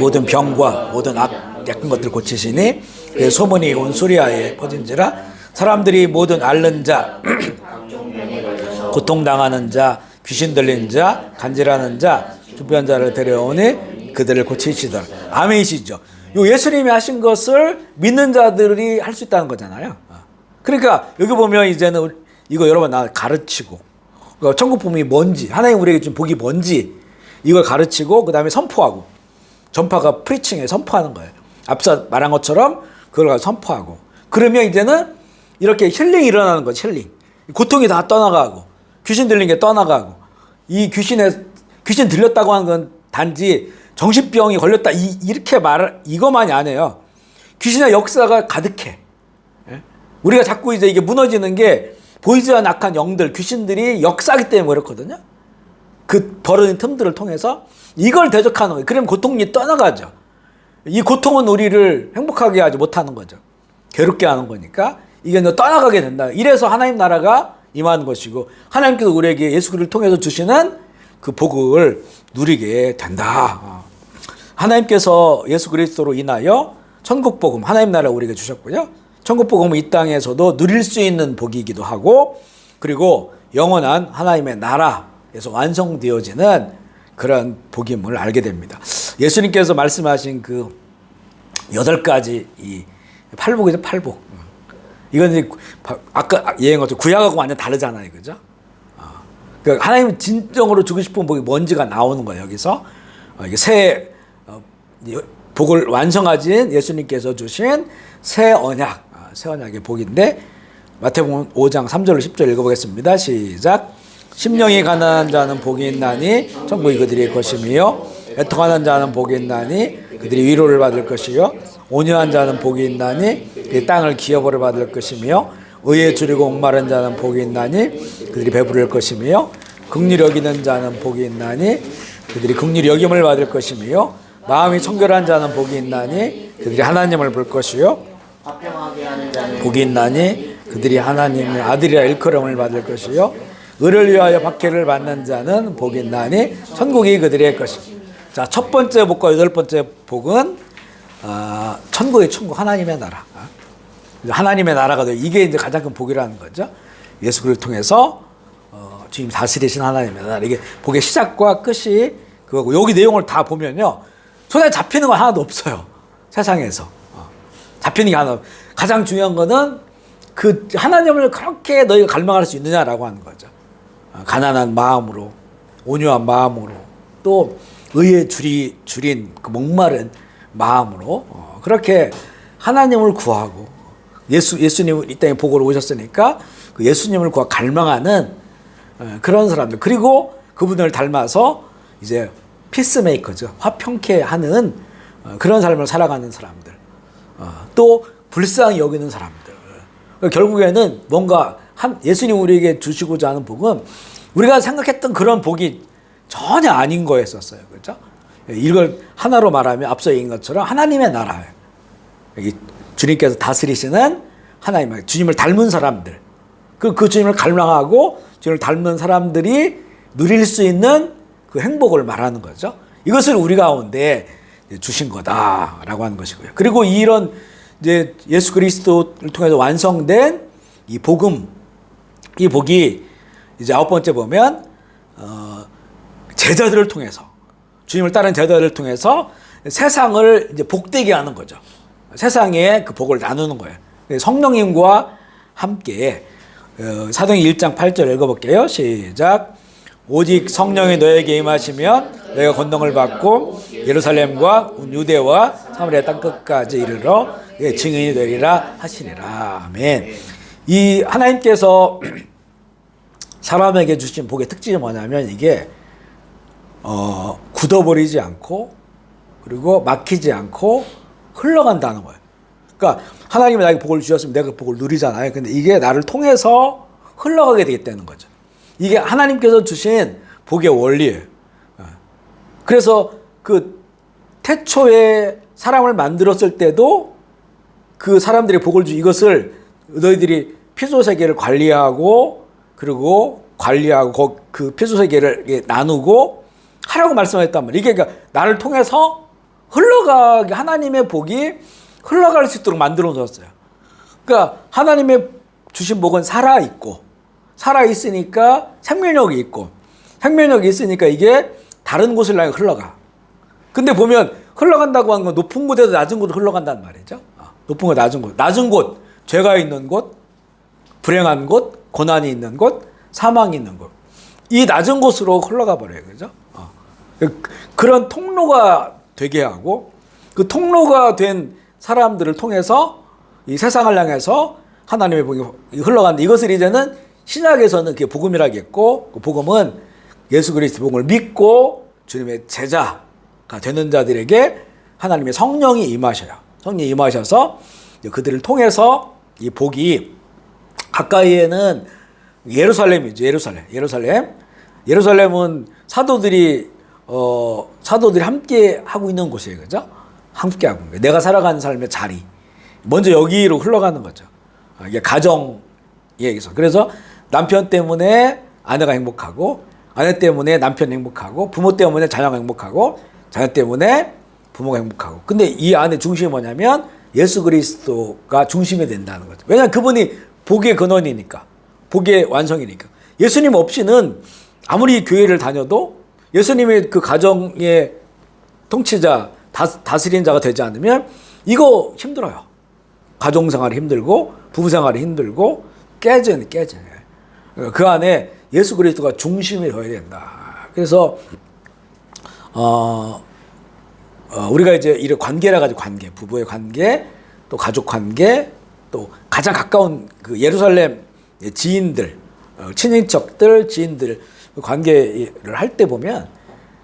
모든 병과 모든 약한 것들 고치시니 그 소문이 온 수리아에 퍼진지라 사람들이 모든 앓는 자 고통당하는 자 귀신 들린 자 간질하는 자 주변자를 데려오니 그들을 고치시더라. 아멘이시죠. 요 예수님이 하신 것을 믿는 자들이 할 수 있다는 거잖아요. 그러니까 여기 보면 이제는 이거 여러분 나 가르치고 천국 복음이 뭔지 하나님 우리에게 준 복이 뭔지 이걸 가르치고 그 다음에 선포하고 전파가 프리칭에 선포하는 거예요. 앞서 말한 것처럼 그걸 가지고 선포하고 그러면 이제는 이렇게 힐링이 일어나는 거죠. 힐링. 고통이 다 떠나가고 귀신 들린 게 떠나가고 이 귀신 들렸다고 하는 건 단지 정신병이 걸렸다 이렇게 말 이것만이 아니에요. 귀신의 역사가 가득해. 예? 우리가 자꾸 이제 이게 무너지는 게 보이지 않는 악한 영들, 귀신들이 역사하기 때문에 그렇거든요. 그 벌어진 틈들을 통해서 이걸 대적하는 거예요. 그러면 고통이 떠나가죠. 이 고통은 우리를 행복하게 하지 못하는 거죠. 괴롭게 하는 거니까 이게 떠나가게 된다. 이래서 하나님 나라가 임하는 것이고 하나님께서 우리에게 예수 그리스도를 통해서 주시는 그 복을 누리게 된다. 하나님께서 예수 그리스도로 인하여 천국 복음, 하나님 나라 우리에게 주셨고요. 천국 복음은 이 땅에서도 누릴 수 있는 복이기도 하고 그리고 영원한 하나님의 나라에서 완성되어지는 그런 복임을 알게 됩니다. 예수님께서 말씀하신 그 8가지 이 팔복이죠, 팔복. 이건 이제 아까 얘기한 것처럼 구약하고 완전 다르잖아요, 그죠? 그러니까 하나님 진정으로 주고 싶은 복이 뭔지가 나오는 거예요, 여기서. 이게 새 복을 완성하신 예수님께서 주신 새 언약, 새 언약의 복인데 마태복음 5장 3절로 10절 읽어보겠습니다. 시작. 심령이 가난한 자는 복이 있나니 천국이 그들의 것이며 애통하는 자는 복이 있나니 그들이 위로를 받을 것이요 온유한 자는 복이 있나니 그 땅을 기업으로 받을 것이며 의에 줄이고 목마른 자는 복이 있나니 그들이 배부를 것이며 긍휼히 여기는 자는 복이 있나니 그들이 긍휼히 여김을 받을 것이며 마음이 청결한 자는 복이 있나니 그들이 하나님을 볼 것이요 화평하게 하는 자는 복이 있나니 그들이 하나님의 아들이라 일컬음을 받을 것이요 의를 위하여 박해를 받는 자는 복이 있나니 천국이 그들의 것이다. 자, 첫 번째 복과 8번째 복은 천국의 천국, 하나님의 나라. 하나님의 나라가 돼. 이게 이제 가장 큰 복이라는 거죠. 예수 그리스도를 통해서 주님 다스리신 하나님의 나라. 이게 복의 시작과 끝이 그거고 여기 내용을 다 보면요, 손에 잡히는 건 하나도 없어요. 세상에서 잡히는 게 하나. 가장 중요한 거는 그 하나님을 그렇게 너희가 갈망할 수 있느냐라고 하는 거죠. 가난한 마음으로, 온유한 마음으로, 또 의에 줄인 그 목마른 마음으로 그렇게 하나님을 구하고 예수님은 이 땅에 복으로 오셨으니까 그 예수님을 구하 갈망하는 그런 사람들, 그리고 그분을 닮아서 이제 피스메이커죠, 화평케 하는 그런 삶을 살아가는 사람들, 또 불쌍히 여기는 사람들. 결국에는 뭔가 예수님 우리에게 주시고자 하는 복은 우리가 생각했던 그런 복이 전혀 아닌 거였었어요. 그렇죠? 이걸 하나로 말하면 앞서 얘기한 것처럼 하나님의 나라예요. 주님께서 다스리시는 하나님, 주님을 닮은 사람들, 그 주님을 갈망하고 주님을 닮은 사람들이 누릴 수 있는 그 행복을 말하는 거죠. 이것을 우리 가운데 주신 거다라고 하는 것이고요. 그리고 이런 이제 예수 그리스도를 통해서 완성된 이 복음, 이 복이 이제 9번째 보면 제자들을 통해서, 주님을 따른 제자들을 통해서 세상을 이제 복되게 하는 거죠. 세상에 그 복을 나누는 거예요. 성령님과 함께 사도행 1장 8절 읽어볼게요. 시작. 오직 성령이 너에게 임하시면 너희가 권능을 받고 예루살렘과 유대와 사마리아 땅 끝까지 이르러 증인이 되리라 하시리라. 아멘. 이 하나님께서 사람에게 주신 복의 특징이 뭐냐면 이게 굳어버리지 않고 그리고 막히지 않고 흘러간다는 거예요. 그러니까 하나님이 나에게 복을 주셨으면 내가 그 복을 누리잖아요. 근데 이게 나를 통해서 흘러가게 되겠다는 거죠. 이게 하나님께서 주신 복의 원리예요. 그래서 그 태초에 사람을 만들었을 때도 그 사람들이 복을 이것을 너희들이 피조세계를 관리하고 그리고 그 피조세계를 나누고 하라고 말씀하셨단 말이에요. 이게 그러니까 나를 통해서 흘러가게 하나님의 복이 흘러갈 수 있도록 만들어 놓았어요. 그러니까 하나님의 주신 복은 살아있고, 살아있으니까 생명력이 있고, 생명력이 있으니까 이게 다른 곳을 향해 흘러가. 근데 보면 흘러간다고 하는 건 높은 곳에서 낮은 곳으로 흘러간다는 말이죠. 높은 곳, 낮은 곳. 낮은 곳, 죄가 있는 곳, 불행한 곳, 고난이 있는 곳, 사망이 있는 곳. 이 낮은 곳으로 흘러가 버려요. 그죠? 그런 통로가 되게 하고, 그 통로가 된 사람들을 통해서 이 세상을 향해서 하나님의 복이 흘러간다. 이것을 이제는 신약에서는 그게 복음이라겠고, 그 복음은 예수 그리스도 복음을 믿고 주님의 제자, 제사가 되는 자들에게 하나님의 성령이 임하셔요. 성령이 임하셔서 그들을 통해서 이 복이 가까이에는 예루살렘이죠. 예루살렘은 사도들이 함께 하고 있는 곳이에요. 그죠? 함께 하고 있는 거예요. 내가 살아가는 삶의 자리. 먼저 여기로 흘러가는 거죠. 이게 가정 얘기에서. 그래서 남편 때문에 아내가 행복하고, 아내 때문에 남편이 행복하고, 부모 때문에 자녀가 행복하고, 자녀 때문에 부모가 행복하고. 근데 이 안에 중심이 뭐냐면 예수 그리스도가 중심이 된다는 거죠. 왜냐하면 그분이 복의 근원이니까, 복의 완성이니까. 예수님 없이는 아무리 교회를 다녀도 예수님의 그 가정의 통치자, 다스리는 자가 되지 않으면 이거 힘들어요. 가정생활이 힘들고 부부생활이 힘들고 깨져요. 그 안에 예수 그리스도가 중심이 되어야 된다. 그래서 우리가 이제 이런 관계라 가지고 관계, 부부의 관계, 또 가족 관계, 또 가장 가까운 그 예루살렘 지인들, 친인척들, 지인들 관계를 할 때 보면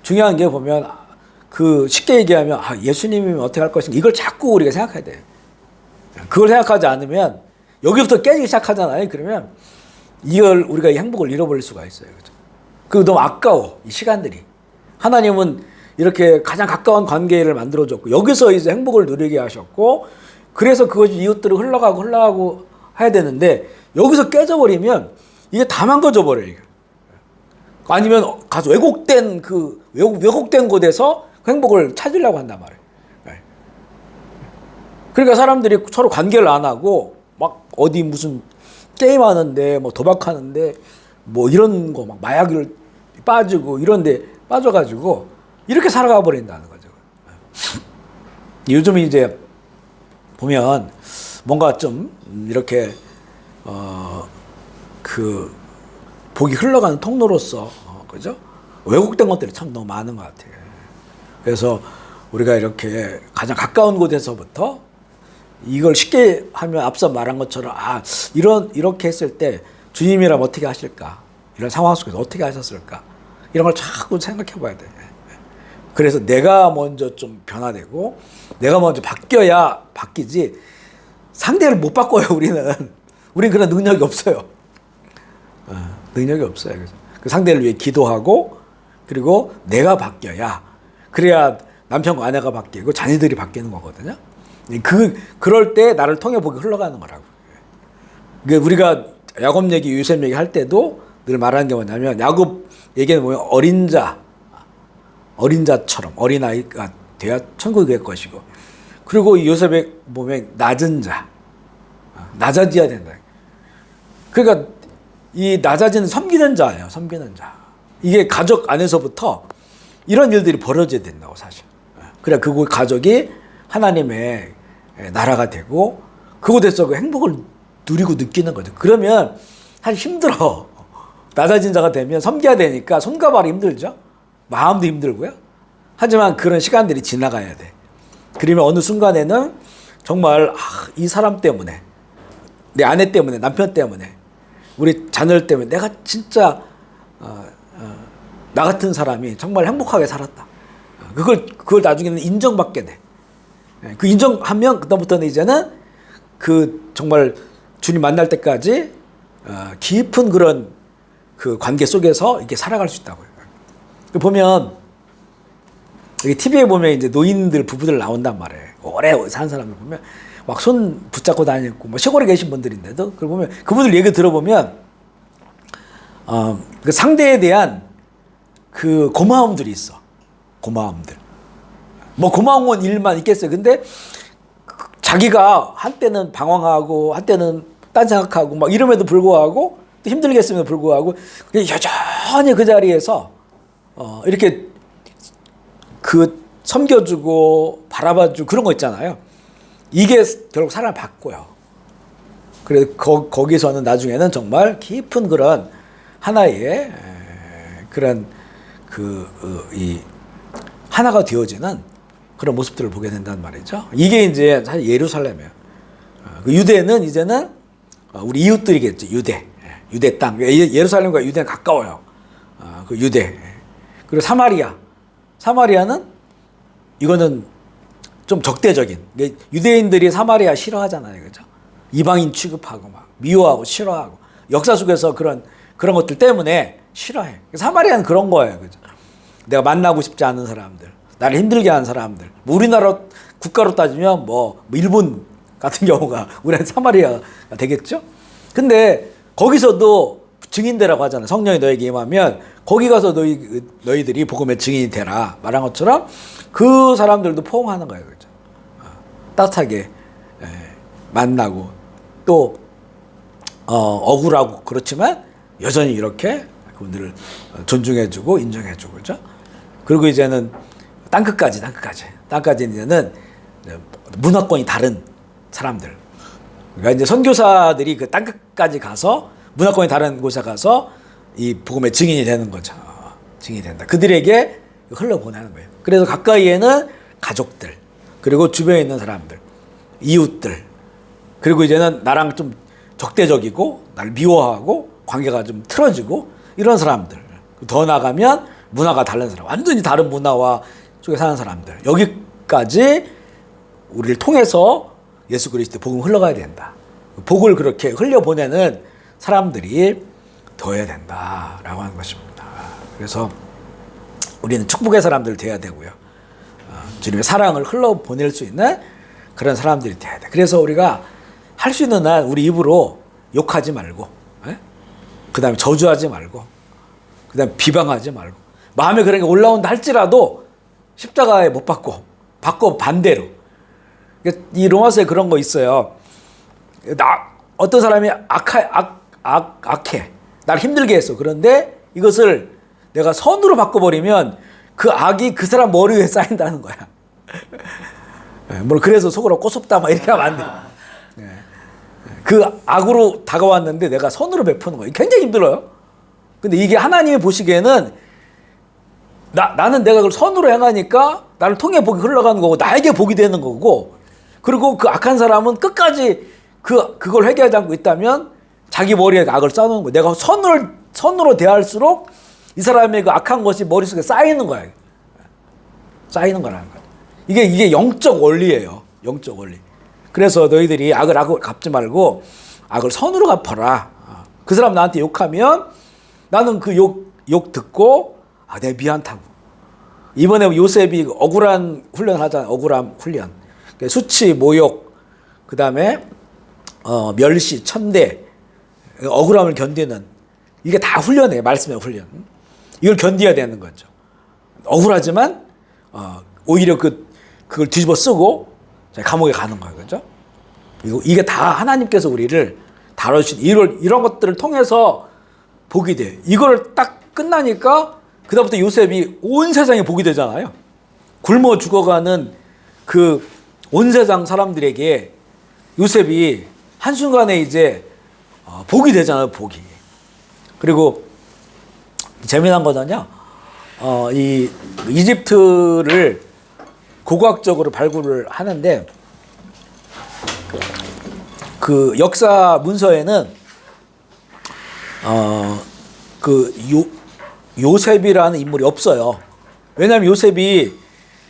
중요한 게 보면 그 쉽게 얘기하면 예수님이면 어떻게 할 것인가 이걸 자꾸 우리가 생각해야 돼. 그걸 생각하지 않으면 여기부터 깨지기 시작하잖아요. 그러면 이걸 우리가 이 행복을 잃어버릴 수가 있어요. 그죠? 그 너무 아까워 이 시간들이. 하나님은 이렇게 가장 가까운 관계를 만들어줬고 여기서 이제 행복을 누리게 하셨고 그래서 그것이 이웃들을 흘러가고 해야 되는데 여기서 깨져버리면 이게 다 망가져 버려요. 아니면 가서 왜곡된 곳에서 행복을 찾으려고 한단 말이에요. 그러니까 사람들이 서로 관계를 안 하고 막 어디 무슨 게임하는데 뭐 도박하는데 뭐 이런 거 막 마약을 빠지고 이런데 빠져가지고 이렇게 살아가 버린다는 거죠. 요즘 이제 보면 뭔가 좀 이렇게 그 복이 흘러가는 통로로서 그죠? 왜곡된 것들이 참 너무 많은 것 같아요. 그래서 우리가 이렇게 가장 가까운 곳에서부터 이걸 쉽게 하면 앞서 말한 것처럼 이렇게 했을 때 주님이라면 어떻게 하실까? 이런 상황 속에서 어떻게 하셨을까? 이런 걸 자꾸 생각해 봐야 돼. 그래서 내가 먼저 좀 변화되고 내가 먼저 바뀌어야 바뀌지 상대를 못 바꿔요. 우리는 그런 능력이 없어요. 능력이 없어요. 그래서 그 상대를 위해 기도하고 그리고 내가 바뀌어야 그래야 남편과 아내가 바뀌고 자녀들이 바뀌는 거거든요. 그럴 때 나를 통해 복이 흘러가는 거라고. 우리가 야곱 얘기, 요셉 얘기 할 때도 늘 말하는 게 뭐냐면 야곱 얘기는 보면 어린자처럼 어린아이가 돼야 천국이 될 것이고 그리고 요셉에 보면 낮아져야 된다. 그러니까 이 낮아지는 섬기는 자예요. 섬기는 자. 이게 가족 안에서부터 이런 일들이 벌어져야 된다고 사실. 그래 그 가족이 하나님의 나라가 되고 그곳에서 그 행복을 누리고 느끼는 거죠. 그러면 사실 힘들어. 낮아진 자가 되면 섬겨야 되니까 손과 발이 힘들죠. 마음도 힘들고요. 하지만 그런 시간들이 지나가야 돼. 그러면 어느 순간에는 정말 이 사람 때문에 내 아내 때문에 남편 때문에 우리 자녀들 때문에 내가 진짜 나 같은 사람이 정말 행복하게 살았다. 그걸 나중에는 인정받게 돼. 그 인정하면 그다음부터는 이제는 그 정말 주님 만날 때까지 깊은 그런 그 관계 속에서 이렇게 살아갈 수 있다고요. 보면 여기 TV에 보면 이제 노인들 부부들 나온단 말이에요. 오래 사는 사람들 보면 막 손 붙잡고 다니고 뭐 시골에 계신 분들인데도 그걸 보면 그분들 얘기 들어보면 그 상대에 대한 그 고마움들이 있어. 고마움들. 뭐 고마운 건 일만 있겠어요. 근데 자기가 한때는 방황하고 한때는 딴 생각하고 막 이름에도 불구하고 또 힘들겠음에도 불구하고 여전히 그 자리에서 이렇게 그 섬겨주고 바라봐주고 그런 거 있잖아요. 이게 결국 사람을 바꿔요. 그래서 거기서는 나중에는 정말 깊은 그런 하나의 그런 이 하나가 되어지는 그런 모습들을 보게 된단 말이죠. 이게 이제 사실 예루살렘이에요. 그 유대는 이제는 우리 이웃들이겠죠. 유대 땅. 예루살렘과 유대는 가까워요. 그 유대. 그리고 사마리아는 이거는 좀 적대적인. 유대인들이 사마리아 싫어하잖아요, 그죠? 이방인 취급하고 막 미워하고 싫어하고 역사 속에서 그런 것들 때문에 싫어해. 사마리아는 그런 거예요, 그죠? 내가 만나고 싶지 않은 사람들, 나를 힘들게 하는 사람들. 뭐 우리나라 국가로 따지면 뭐 일본 같은 경우가 우리는 사마리아가 되겠죠? 근데 거기서도 증인되라고 하잖아요. 성령이 너에게 임하면 거기 가서 너희들이 복음의 증인이 되라 말한 것처럼 그 사람들도 포옹하는 거예요, 그죠? 따뜻하게 만나고 또 억울하고 그렇지만 여전히 이렇게 그분들을 존중해주고 인정해주고, 그죠? 그리고 이제는 땅끝까지 이제는 문화권이 다른 사람들. 그러니까 이제 선교사들이 그 땅끝까지 가서 문화권이 다른 곳에 가서 이 복음의 증인이 되는 거죠. 증인이 된다. 그들에게 흘러보내는 거예요. 그래서 가까이에는 가족들, 그리고 주변에 있는 사람들, 이웃들, 그리고 이제는 나랑 좀 적대적이고 나를 미워하고 관계가 좀 틀어지고 이런 사람들. 더 나가면 문화가 다른 사람, 완전히 다른 문화와 속에 사는 사람들. 여기까지 우리를 통해서 예수 그리스도의 복음이 흘러가야 된다. 복을 그렇게 흘려보내는 사람들이 되어야 된다라고 하는 것입니다. 그래서 우리는 축복의 사람들 되어야 되고요. 주님의 사랑을 흘러보낼 수 있는 그런 사람들이 되어야 돼. 그래서 우리가 할 수 있는 한 우리 입으로 욕하지 말고, 그 다음에 저주하지 말고, 그 다음에 비방하지 말고, 마음에 그런 게 올라온다 할지라도 십자가에 못 받고 반대로. 이 로마서에 그런 거 있어요. 어떤 사람이 악해. 날 힘들게 했어. 그런데 이것을 내가 선으로 바꿔버리면 그 악이 그 사람 머리 위에 쌓인다는 거야. 뭘 그래서 속으로 꼬숩다 막 이렇게 하면 안 돼. 그 악으로 다가왔는데 내가 선으로 베푸는 거예요. 굉장히 힘들어요. 근데 이게 하나님이 보시기에는 나는 내가 그걸 선으로 행하니까 나를 통해 복이 흘러가는 거고 나에게 복이 되는 거고, 그리고 그 악한 사람은 끝까지 그걸 회개하지 않고 있다면 자기 머리에 악을 쌓는 거예요. 내가 선으로 대할수록 이 사람의 그 악한 것이 머릿속에 쌓이는 거야. 쌓이는 거라는 거야. 이게 영적 원리예요. 영적 원리. 그래서 너희들이 악을 갚지 말고 악을 선으로 갚아라. 그 사람 나한테 욕하면 나는 그 욕 듣고 내가 미안하고. 이번에 요셉이 억울한 훈련을 하잖아요. 억울한 훈련. 수치, 모욕, 그 다음에 멸시, 천대, 억울함을 견디는, 이게 다 훈련이에요. 말씀의 훈련. 이걸 견뎌야 되는 거죠. 억울하지만 오히려 그걸 뒤집어 쓰고 감옥에 가는 거예요. 그죠? 이게 다 하나님께서 우리를 다뤄주신 이런 것들을 통해서 복이 돼요. 이걸 딱 끝나니까 그다음부터 요셉이 온 세상에 복이 되잖아요. 굶어 죽어가는 그 온 세상 사람들에게 요셉이 한순간에 이제 복이 되잖아요. 복이. 그리고 재미난 거는요. 이 이집트를 고고학적으로 발굴을 하는데 그 역사 문서에는 요셉이라는 인물이 없어요. 왜냐하면 요셉이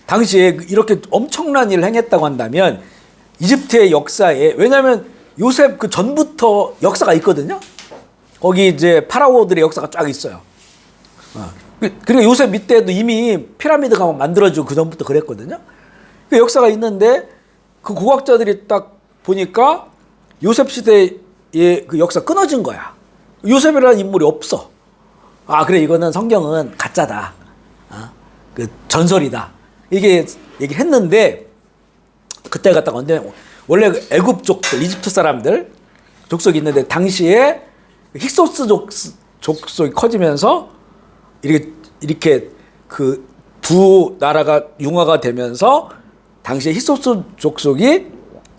당시에 이렇게 엄청난 일을 행했다고 한다면 이집트의 역사에, 왜냐하면 요셉 그 전부터 역사가 있거든요. 거기 이제 파라오들의 역사가 쫙 있어요. 그리고 요셉 밑에도 이미 피라미드가 만들어지고 그 전부터 그랬거든요. 그 역사가 있는데 그 고고학자들이 딱 보니까 요셉 시대의 그 역사 끊어진 거야. 요셉이라는 인물이 없어. 그래, 이거는 성경은 가짜다. 그 전설이다. 이게 얘기를 했는데 그때 갔다가 원래 애굽 족들, 이집트 사람들 족속이 있는데 당시에 힉소스 족속이 커지면서 이렇게 그 두 나라가 융화가 되면서 당시에 힉소스 족속이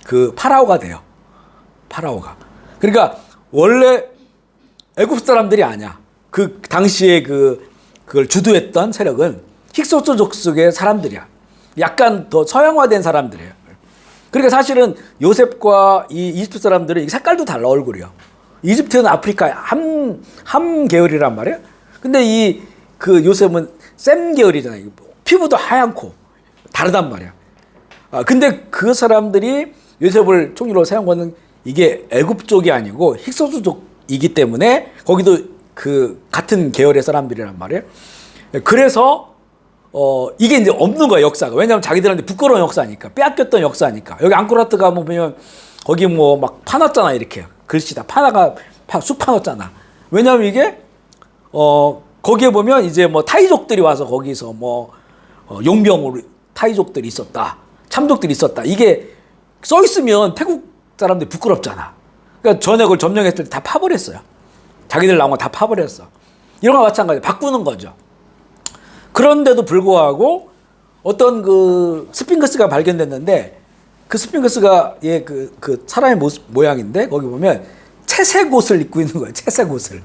그 파라오가 돼요. 파라오가. 그러니까 원래 애굽 사람들이 아니야. 그 당시에 그걸 주도했던 세력은 힉소스 족속의 사람들이야. 약간 더 서양화된 사람들이에요. 그러니까 사실은 요셉과 이 이집트 사람들은 색깔도 달라, 얼굴이요. 이집트는 아프리카 함 계열이란 말이에요. 근데 그 요셉은 샘 계열이잖아요. 피부도 하얗고 다르단 말이야. 근데 그 사람들이 요셉을 총리로 세운 거는 이게 애굽 쪽이 아니고 힉소스족이기 때문에 거기도 그 같은 계열의 사람들이란 말이에요. 그래서 이게 이제 없는 거야, 역사가. 왜냐하면 자기들한테 부끄러운 역사니까, 빼앗겼던 역사니까. 여기 앙코르와트 가면 보면 거기 뭐 막 파놨잖아, 이렇게 글씨 다 쑥 파놨잖아. 왜냐하면 이게 거기에 보면 이제 뭐 타이족들이 와서 거기서 뭐 용병으로 타이족들이 있었다, 참족들이 있었다. 이게 써 있으면 태국 사람들이 부끄럽잖아. 그러니까 전에 그걸 점령했을 때 다 파버렸어요. 자기들 나온 거 다 파버렸어. 이런 거 마찬가지, 바꾸는 거죠. 그런데도 불구하고 어떤 그 스핑크스가 발견됐는데, 그 스핑크스가 그 사람의 모양인데, 거기 보면 채색 옷을 입고 있는 거예요. 채색 옷을.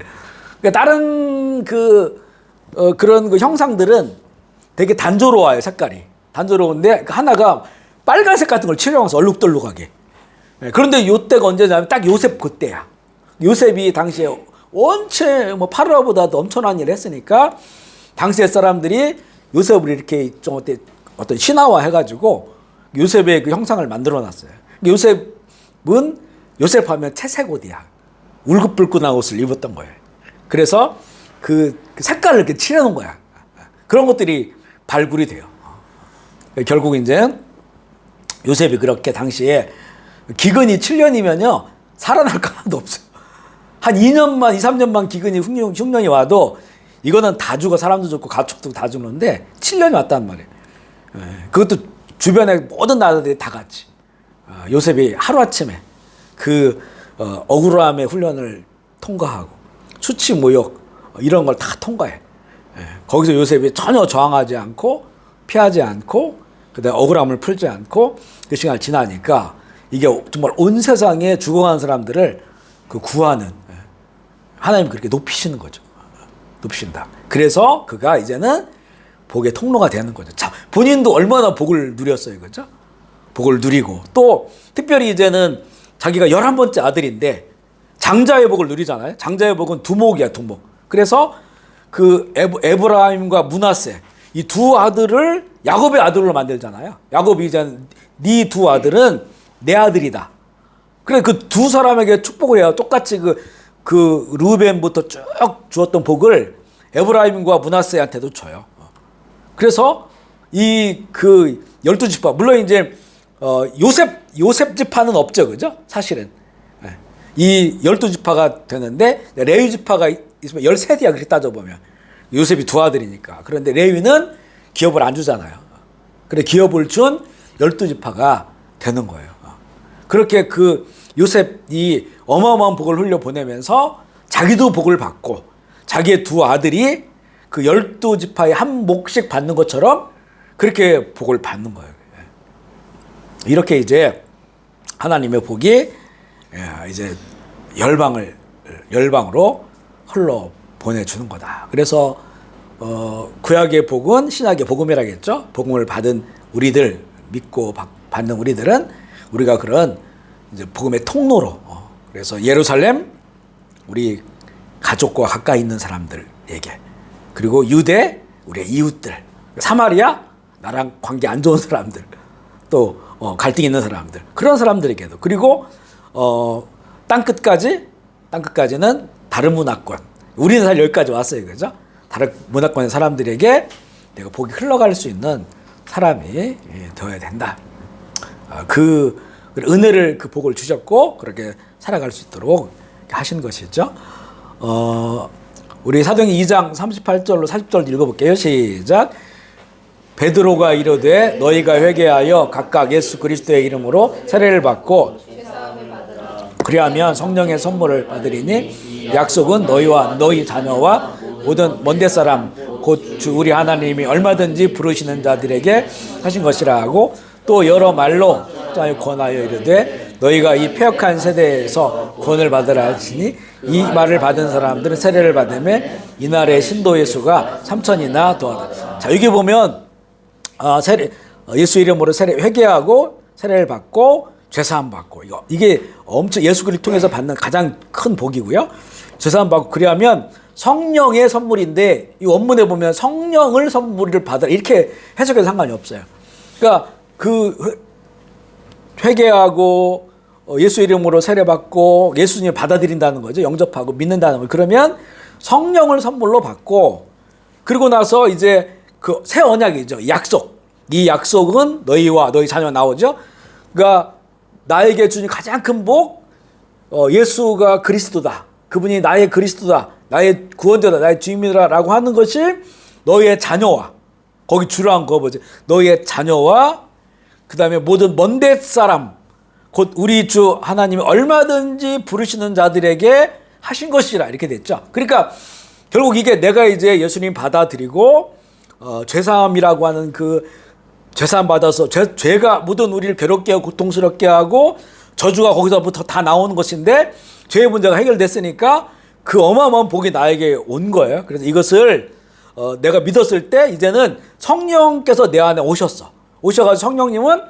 그러니까 다른 그런 그 형상들은 되게 단조로워요, 색깔이. 단조로운데 하나가 빨간색 같은 걸 칠해서 얼룩덜룩하게. 그런데 요때가 언제냐면 딱 요셉 그때야. 요셉이 당시에 원체 뭐 파라오보다도 엄청난 일을 했으니까 당시의 사람들이 요셉을 이렇게 좀 어떤 신화화 해가지고 요셉의 그 형상을 만들어 놨어요. 요셉 하면 채색 옷이야. 울긋불긋한 옷을 입었던 거예요. 그래서 그 색깔을 이렇게 칠해놓은 거야. 그런 것들이 발굴이 돼요. 결국 이제 요셉이 그렇게 당시에 기근이 7년이면요 살아날 거 하나도 없어요. 한 2년만 2, 3년만 기근이 흉년이 와도 이거는 다 죽어. 사람도 죽고 가축도 다 죽는데 7년이 왔단 말이에요. 그것도 주변의 모든 나라들이 다 같이 요셉이 하루아침에 그 억울함의 훈련을 통과하고 수치 모욕 이런 걸 다 통과해. 거기서 요셉이 전혀 저항하지 않고 피하지 않고 그다음에 억울함을 풀지 않고 그 시간을 지나니까 이게 정말 온 세상에 죽어가는 사람들을 그 구하는, 하나님 그렇게 높이시는 거죠. 높이신다. 그래서 그가 이제는 복의 통로가 되는 거죠. 자, 본인도 얼마나 복을 누렸어요, 그죠? 복을 누리고 또 특별히 이제는 자기가 11번째 아들인데 장자의 복을 누리잖아요. 장자의 복은 두목이야, 두목. 그래서 그 에브라임과 므낫세 이 두 아들을 야곱의 아들로 만들잖아요. 야곱이 이제 네 두 아들은 내 아들이다. 그래 그 두 사람에게 축복을 해요. 똑같이 그 루벤부터 쭉 주었던 복을 에브라임과 므낫세한테도 줘요. 그래서 이 그 12지파 물론 이제 요셉 지파는 없죠, 그죠? 사실은 이 12지파가 되는데 레위 지파가 있으면 13대야, 그렇게 따져보면. 요셉이 두 아들이니까. 그런데 레위는 기업을 안 주잖아요. 그래 기업을 준 12지파가 되는 거예요. 그렇게 그 요셉이 어마어마한 복을 흘려보내면서 자기도 복을 받고 자기의 두 아들이 그 12지파의 한 몫씩 받는 것처럼 그렇게 복을 받는 거예요. 이렇게 이제 하나님의 복이 이제 열방으로 흘러 보내주는 거다. 그래서 구약의 복은 신약의 복음이라겠죠. 복음을 받은 우리들, 믿고 받는 우리들은 우리가 그런 이제 복음의 통로로 그래서 예루살렘 우리 가족과 가까이 있는 사람들에게, 그리고 유대 우리의 이웃들, 사마리아 나랑 관계 안 좋은 사람들, 또 갈등 있는 사람들, 그런 사람들에게도, 그리고 땅끝까지는 다른 문화권, 우리는 사실 여기까지 왔어요, 그죠? 다른 문화권의 사람들에게 내가 복이 흘러갈 수 있는 사람이 되어야 된다. 그 은혜를, 그 복을 주셨고 그렇게 살아갈 수 있도록 하신 것이죠. 우리 사도행전 2장 38절로 40절 읽어볼게요. 시작. 베드로가 이르되 너희가 회개하여 각각 예수 그리스도의 이름으로 세례를 받고 그리하면 성령의 선물을 받으리니 약속은 너희와 너희 자녀와 모든 먼데 사람 곧 주 우리 하나님이 얼마든지 부르시는 자들에게 하신 것이라 하고, 또 여러 말로 권하여 이르되 너희가 이 패역한 세대에서 구원을 받으라 하시니 이 말을 받은 사람들은 세례를 받으며 이날의 신도의 수가 3,000이나 더하다. 자, 여기 보면 예수 이름으로 회개하고 세례를 받고 죄사함 받고, 이게 엄청 예수 그리스도를 통해서 받는 가장 큰 복이고요. 죄사함 받고 그리하면 성령의 선물인데 이 원문에 보면 성령을 선물을 받으라 이렇게 해석해도 상관이 없어요. 그러니까 그 회개하고 예수 이름으로 세례받고 예수님을 받아들인다는 거죠. 영접하고 믿는다는 거. 그러면 성령을 선물로 받고 그리고 나서 이제 그 새 언약이죠. 약속. 이 약속은 너희와 너희 자녀 나오죠. 그러니까 나에게 주신 가장 큰 복, 예수가 그리스도다. 그분이 나의 그리스도다. 나의 구원자다. 나의 주님이다라고 하는 것이 너희의 자녀와 거기 주라는 거 보지. 너희의 자녀와 그 다음에 모든 먼데 사람 곧 우리 주 하나님이 얼마든지 부르시는 자들에게 하신 것이라 이렇게 됐죠. 그러니까 결국 이게 내가 이제 예수님 받아들이고 죄사함이라고 하는 그 죄사함 받아서 죄가 모든 우리를 괴롭게 하고 고통스럽게 하고 저주가 거기서부터 다 나오는 것인데 죄의 문제가 해결됐으니까 그 어마어마한 복이 나에게 온 거예요. 그래서 이것을 내가 믿었을 때 이제는 성령께서 내 안에 오셔가지고 성령님은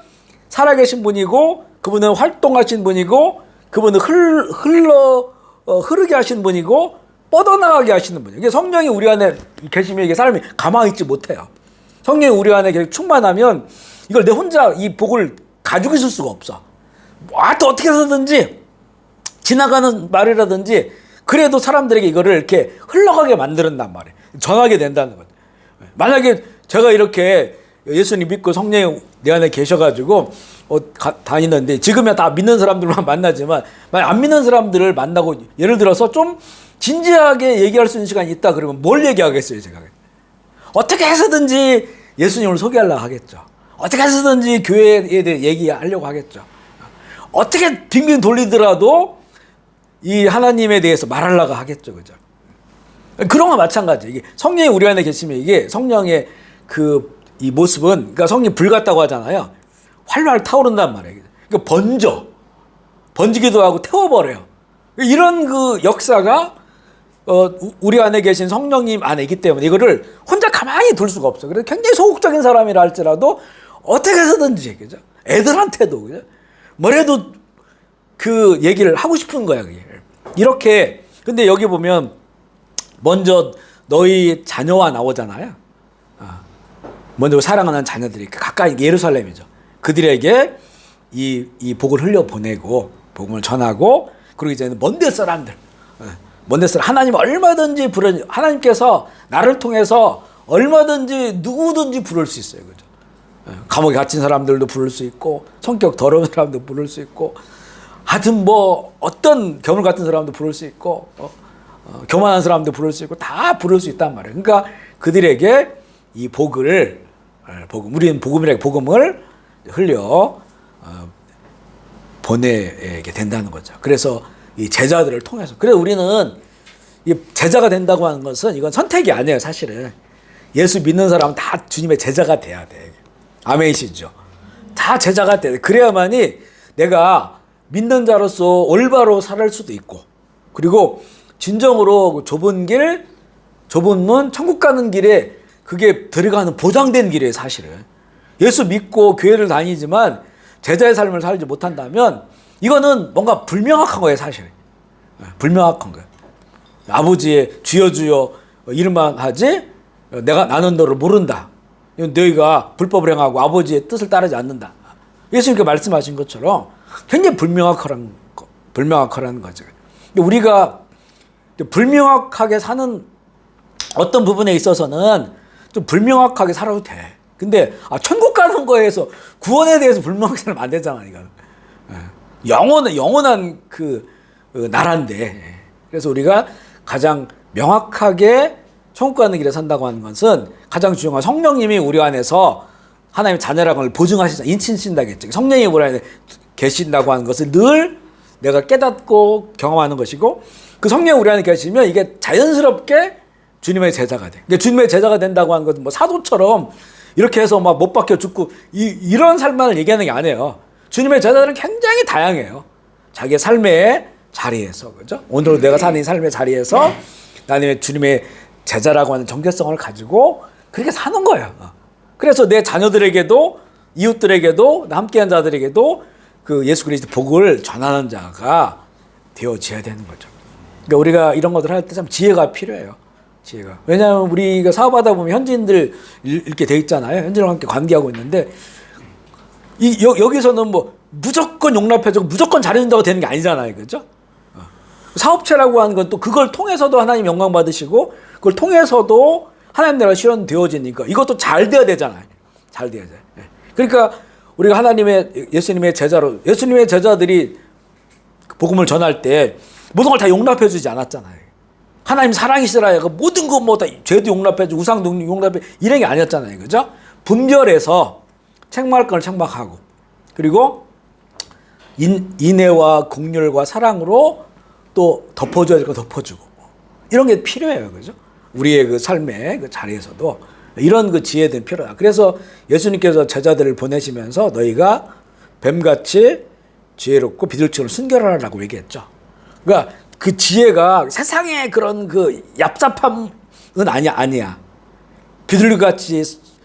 살아계신 분이고 그분은 활동하신 분이고 그분은 흐르게 하신 분이고 뻗어나가게 하시는 분이에요. 이게 성령이 우리 안에 계시면 이게 사람이 가만히 있지 못해요. 성령이 우리 안에 충만하면 이걸 내 혼자 이 복을 가지고 있을 수가 없어. 또 어떻게 해서든지 지나가는 말이라든지 그래도 사람들에게 이거를 이렇게 흘러가게 만드는단 말이에요. 전하게 된다는 거죠. 만약에 제가 이렇게 예수님 믿고 성령이 내 안에 계셔가지고 다니는데 지금이야 다 믿는 사람들만 만나지만 만약 안 믿는 사람들을 만나고 예를 들어서 좀 진지하게 얘기할 수 있는 시간이 있다 그러면 뭘 얘기하겠어요 제가. 어떻게 해서든지 예수님을 소개하려고 하겠죠. 어떻게 해서든지 교회에 대해 얘기하려고 하겠죠. 어떻게 빙빙 돌리더라도 이 하나님에 대해서 말하려고 하겠죠. 그죠? 그런 건 마찬가지. 이게 성령이 우리 안에 계시면 이게 성령의 이 모습은, 그러니까 성령이 불 같다고 하잖아요. 활활 타오른단 말이에요. 그러니까 번지기도 하고 태워버려요. 이런 그 역사가 우리 안에 계신 성령님 안에 있기 때문에 이거를 혼자 가만히 둘 수가 없어요. 그래서 굉장히 소극적인 사람이라 할지라도 어떻게 해서든지, 그죠? 애들한테도, 그죠? 뭐래도 그 얘기를 하고 싶은 거야, 그게. 이렇게. 근데 여기 보면 먼저 너희 자녀와 나오잖아요. 먼저 사랑하는 자녀들이 가까이 예루살렘이죠. 그들에게 이 복을 흘려보내고 복음을 전하고 그리고 이제는 먼데 사람들 하나님 얼마든지 하나님께서 나를 통해서 얼마든지 누구든지 부를 수 있어요. 그죠? 감옥에 갇힌 사람들도 부를 수 있고 성격 더러운 사람도 부를 수 있고 하여튼 뭐 어떤 괴물 같은 사람도 부를 수 있고 교만한 사람도 부를 수 있고 다 부를 수 있단 말이에요. 그러니까 그들에게 이 우리는 복음을 흘려 보내게 된다는 거죠. 그래서 이 제자들을 통해서. 그래서 우리는 이 제자가 된다고 하는 것은 이건 선택이 아니에요, 사실은. 예수 믿는 사람은 다 주님의 제자가 돼야 돼. 아멘이시죠? 다 제자가 돼야 돼. 그래야만이 내가 믿는 자로서 올바로 살 수도 있고, 그리고 진정으로 좁은 문, 천국 가는 길에 그게 들어가는 보장된 길이에요, 사실은. 예수 믿고 교회를 다니지만 제자의 삶을 살지 못한다면 이거는 뭔가 불명확한 거예요, 사실. 불명확한 거예요. 아버지의 주여 주여 이름만 하지 나는 너를 모른다. 너희가 불법을 행하고 아버지의 뜻을 따르지 않는다. 예수님께 말씀하신 것처럼 굉장히 불명확한 거죠. 우리가 불명확하게 사는 어떤 부분에 있어서는 좀 불명확하게 살아도 돼. 근데 천국 가는 거에서 구원에 대해서 불명확하게 살면 안 되잖아, 이거. 영원한 나라인데. 그래서 우리가 가장 명확하게 천국 가는 길에 산다고 하는 것은 가장 중요한 성령님이 우리 안에서 하나님의 자녀라는 걸 보증하시자, 인친신다겠죠. 성령이 우리 안에 계신다고 하는 것을 늘 내가 깨닫고 경험하는 것이고, 그 성령이 우리 안에 계시면 이게 자연스럽게 주님의 제자가 돼. 그러니까 주님의 제자가 된다고 하는 것은 뭐 사도처럼 이렇게 해서 막 못 박혀 죽고 이런 삶만을 얘기하는 게 아니에요. 주님의 제자들은 굉장히 다양해요. 자기의 삶의 자리에서, 그죠? 오늘 내가 사는 이 삶의 자리에서 나는 주님의 제자라고 하는 정체성을 가지고 그렇게 사는 거예요. 그래서 내 자녀들에게도 이웃들에게도 함께한 자들에게도 그 예수 그리스도 복을 전하는 자가 되어져야 되는 거죠. 그러니까 우리가 이런 것들 할 때 참 지혜가 필요해요. 지혜가. 왜냐하면 우리가 사업하다 보면 현지인들 이렇게 돼 있잖아요. 현지인과 함께 관계하고 있는데 여기서는 뭐 무조건 용납해주고 무조건 잘해준다고 되는 게 아니잖아요. 그죠? 사업체라고 하는 건 또 그걸 통해서도 하나님 영광 받으시고 그걸 통해서도 하나님 나라 실현되어지니까 이것도 잘 돼야 되잖아요. 잘 돼야 돼. 그러니까 우리가 예수님의 제자들이 복음을 전할 때 모든 걸 다 용납해주지 않았잖아요. 하나님 사랑이시라 모든 거 뭐 다 죄도 용납해주고 우상도 용납해 이런 게 아니었잖아요. 그죠? 분별해서 책망할 걸 책망하고 그리고 인애와 긍휼과 사랑으로 또 덮어줘야 될 거 덮어주고 이런 게 필요해요. 그죠? 우리의 그 삶의 그 자리에서도 이런 그 지혜들이 필요하다. 그래서 예수님께서 제자들을 보내시면서 너희가 뱀같이 지혜롭고 비둘기처럼 순결하라고 얘기했죠. 그러니까 그 지혜가 세상의 그런 그 얍삽함은 아니야. 비둘기같이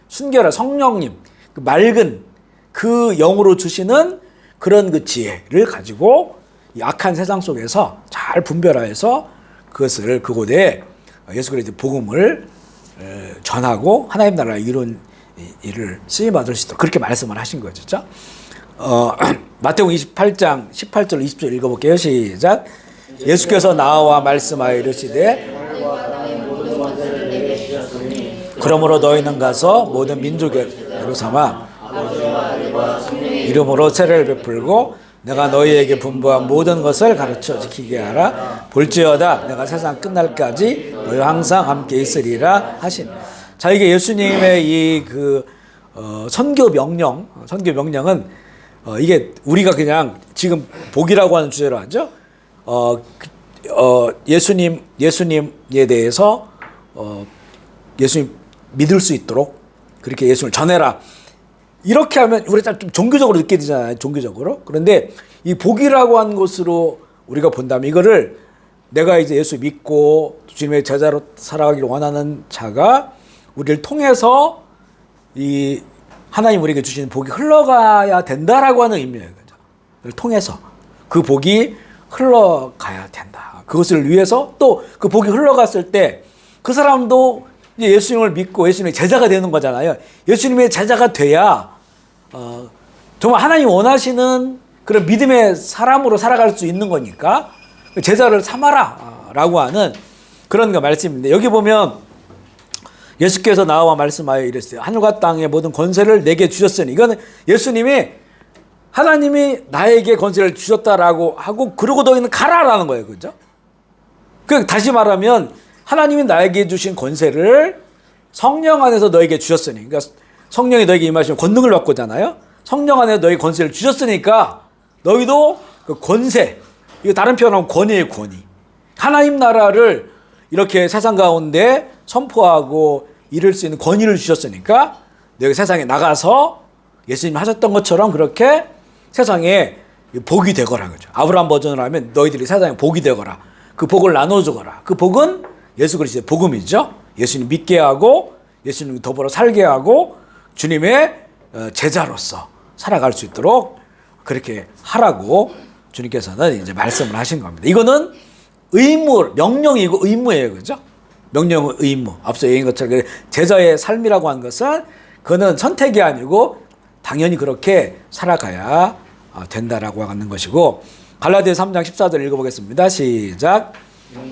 순결한 성령님, 그 맑은 그 영으로 주시는 그런 그 지혜를 가지고 이 악한 세상 속에서 잘 분별하여서 그곳에 예수 그리스도의 복음을 전하고 하나님 나라를 이룬 일을 쓰임받을 수 있도록 그렇게 말씀을 하신 거죠. 진짜? 마태복음 28장 18절 20절 읽어볼게요. 시작. 예수께서 나와 말씀하여 이르시되 그러므로 너희는 가서 모든 민족으로 삼아 이름으로 세례를 베풀고 내가 너희에게 분부한 모든 것을 가르쳐 지키게 하라. 볼지어다 내가 세상 끝날까지 너희와 항상 함께 있으리라 하신. 자, 이게 예수님의 이 선교 명령은 이게 우리가 그냥 지금 복이라고 하는 주제로 하죠. 예수님에 대해서 예수님 믿을 수 있도록 그렇게 예수님을 전해라. 이렇게 하면 우리가 좀 종교적으로 느껴지잖아요. 종교적으로. 그런데 이 복이라고 하는 것으로 우리가 본다면 이거를 내가 이제 예수 믿고 주님의 제자로 살아가기를 원하는 자가 우리를 통해서 이 하나님 우리에게 주시는 복이 흘러가야 된다라고 하는 의미예요. 그걸 통해서 그 복이 흘러가야 된다. 그것을 위해서 또 그 복이 흘러갔을 때 그 사람도 이제 예수님을 믿고 예수님의 제자가 되는 거잖아요. 예수님의 제자가 돼야 정말 하나님 원하시는 그런 믿음의 사람으로 살아갈 수 있는 거니까 제자를 삼아라 라고 하는 그런 말씀인데 여기 보면 예수께서 나와 말씀하여 이랬어요. 하늘과 땅의 모든 권세를 내게 주셨으니 이거는 예수님이 하나님이 나에게 권세를 주셨다라고 하고 그러고 너희는 가라라는 거예요. 그죠? 다시 말하면 하나님이 나에게 주신 권세를 성령 안에서 너에게 주셨으니 그러니까 성령이 너에게 임하시면 권능을 받고잖아요. 성령 안에 너에게 권세를 주셨으니까 너희도 그 권세, 이거 다른 표현하면 권위예요. 권위. 하나님 나라를 이렇게 세상 가운데 선포하고 이룰 수 있는 권위를 주셨으니까 너희 세상에 나가서 예수님 하셨던 것처럼 그렇게 세상에 복이 되거라. 그죠? 아브라함 버전으로 하면 너희들이 세상에 복이 되거라. 그 복을 나눠주거라. 그 복은 예수 그리스도의 복음이죠. 예수님 믿게 하고 예수님 더불어 살게 하고 주님의 제자로서 살아갈 수 있도록 그렇게 하라고 주님께서는 이제 말씀을 하신 겁니다. 이거는 명령이고 의무예요. 그죠? 명령은 의무. 앞서 얘기한 것처럼 제자의 삶이라고 하는 것은 그거는 선택이 아니고 당연히 그렇게 살아가야 된다라고 하는 것이고 갈라디아 3장 14절 읽어보겠습니다. 시작.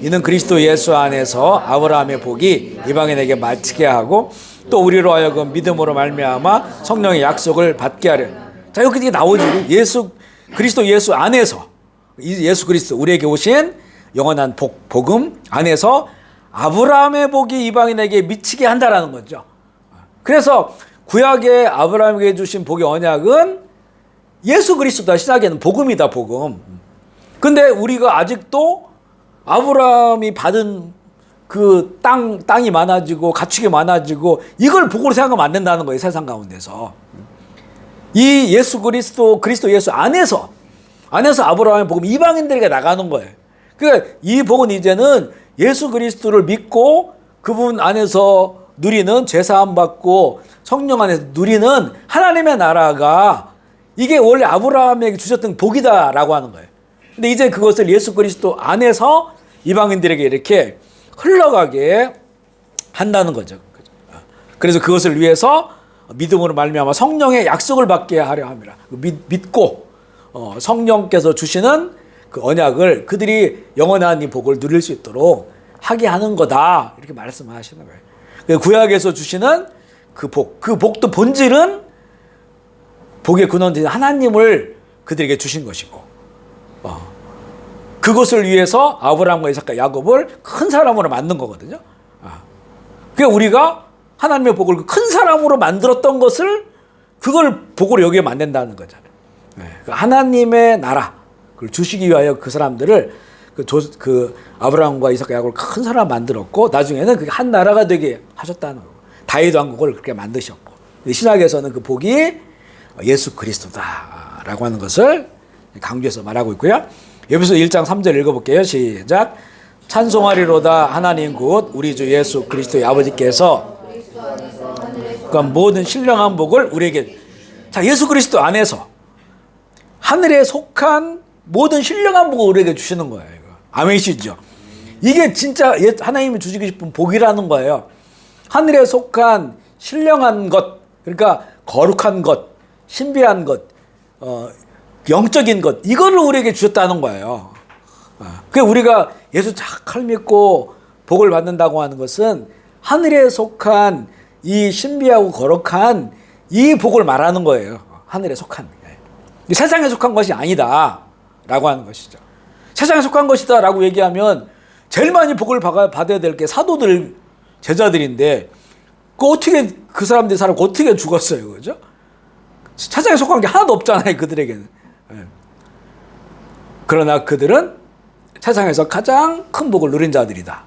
이는 그리스도 예수 안에서 아브라함의 복이 이방인에게 마치게 하고 또 우리로 하여금 믿음으로 말미암아 성령의 약속을 받게 하려. 자, 여기 나오죠. 그리스도 예수 안에서 예수 그리스도 우리에게 오신 영원한 복음 안에서 아브라함의 복이 이방인에게 미치게 한다라는 거죠. 그래서 구약의 아브라함에게 주신 복의 언약은 예수 그리스도다. 신약에는 복음이다. 복음. 근데 우리가 아직도 아브라함이 받은 그 땅이 많아지고 가축이 많아지고 이걸 복으로 생각하면 안 된다는 거예요. 세상 가운데서. 이 그리스도 예수 안에서 아브라함의 복음 이방인들에게 나가는 거예요. 그러니까 이 복은 이제는 예수 그리스도를 믿고 그분 안에서 누리는 죄사함 받고 성령 안에서 누리는 하나님의 나라가 이게 원래 아브라함에게 주셨던 복이다라고 하는 거예요. 근데 이제 그것을 예수 그리스도 안에서 이방인들에게 이렇게 흘러가게 한다는 거죠. 그래서 그것을 위해서 믿음으로 말미암아 성령의 약속을 받게 하려 함이라. 믿고 성령께서 주시는 그 언약을 그들이 영원한 이 복을 누릴 수 있도록 하게 하는 거다. 이렇게 말씀하시는 거예요. 구약에서 주시는 그 복도 본질은 복의 근원인 하나님을 그들에게 주신 것이고, 그것을 위해서 아브라함과 이삭과 야곱을 큰 사람으로 만든 거거든요. 그러니까 우리가 하나님의 복을 큰 사람으로 만들었던 것을 그걸 복으로 여기에 만든다는 거잖아요. 하나님의 나라 그걸 주시기 위하여 그 사람들을 그 아브라함과 이삭과 야곱을 큰 사람 만들었고, 나중에는 그게 한 나라가 되게 하셨다는 거고, 다윗 왕국을 그렇게 만드셨고, 신약에서는 그 복이 예수 그리스도다라고 하는 것을 강조해서 말하고 있고요. 에베소 1장 3절 읽어볼게요. 시작. 찬송하리로다 하나님 곧 우리 주 예수 그리스도의 아버지께서 그러니까 모든 신령한 복을 우리에게, 자, 예수 그리스도 안에서 하늘에 속한 모든 신령한 복을 우리에게 주시는 거예요. 이거. 아멘이시죠? 이게 진짜 하나님이 주시고 싶은 복이라는 거예요. 하늘에 속한 신령한 것, 그러니까 거룩한 것, 신비한 것, 영적인 것, 이거를 우리에게 주셨다는 거예요. 그러니까 우리가 예수 잘 믿고 복을 받는다고 하는 것은 하늘에 속한 이 신비하고 거룩한 이 복을 말하는 거예요. 하늘에 속한. 세상에 속한 것이 아니다 라고 하는 것이죠. 세상에 속한 것이다 라고 얘기하면 제일 많이 복을 받아야 될 게 사도들, 제자들인데 어떻게 그 사람들이 살았고 어떻게 죽었어요. 그죠? 세상에 속한 게 하나도 없잖아요. 그들에게는. 그러나 그들은 세상에서 가장 큰 복을 누린 자들이다.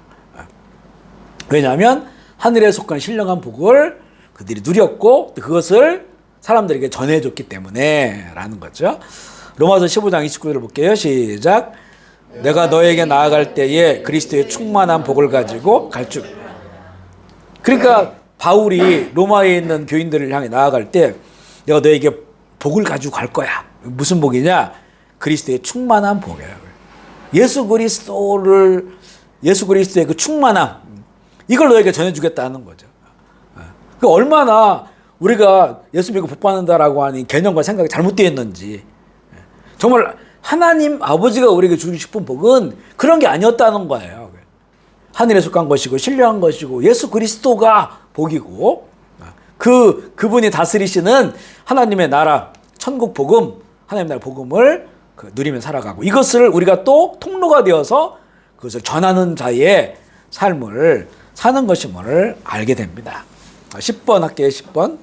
왜냐하면 하늘에 속한 신령한 복을 그들이 누렸고 그것을 사람들에게 전해줬기 때문에 라는 거죠. 로마서 15장 29절을 볼게요. 시작. 내가 너에게 나아갈 때에 그리스도의 충만한 복을 가지고 갈 줄. 그러니까 바울이 로마에 있는 교인들을 향해 나아갈 때 내가 너에게 복을 가지고 갈 거야. 무슨 복이냐? 그리스도의 충만한 복이에요. 예수 그리스도의 그 충만함, 이걸 너에게 전해주겠다는 거죠. 그 얼마나 우리가 예수 믿고 복 받는다라고 하는 개념과 생각이 잘못되어 있는지, 정말 하나님 아버지가 우리에게 주고 싶은 복은 그런 게 아니었다는 거예요. 하늘에 속한 것이고 신령한 것이고 예수 그리스도가 복이고, 그분이 다스리시는 하나님의 나라, 천국 복음, 하나님 나라 복음을 누리며 살아가고, 이것을 우리가 또 통로가 되어서 그것을 전하는 자의 삶을 사는 것임을 알게 됩니다. 10번 할게요. 10번.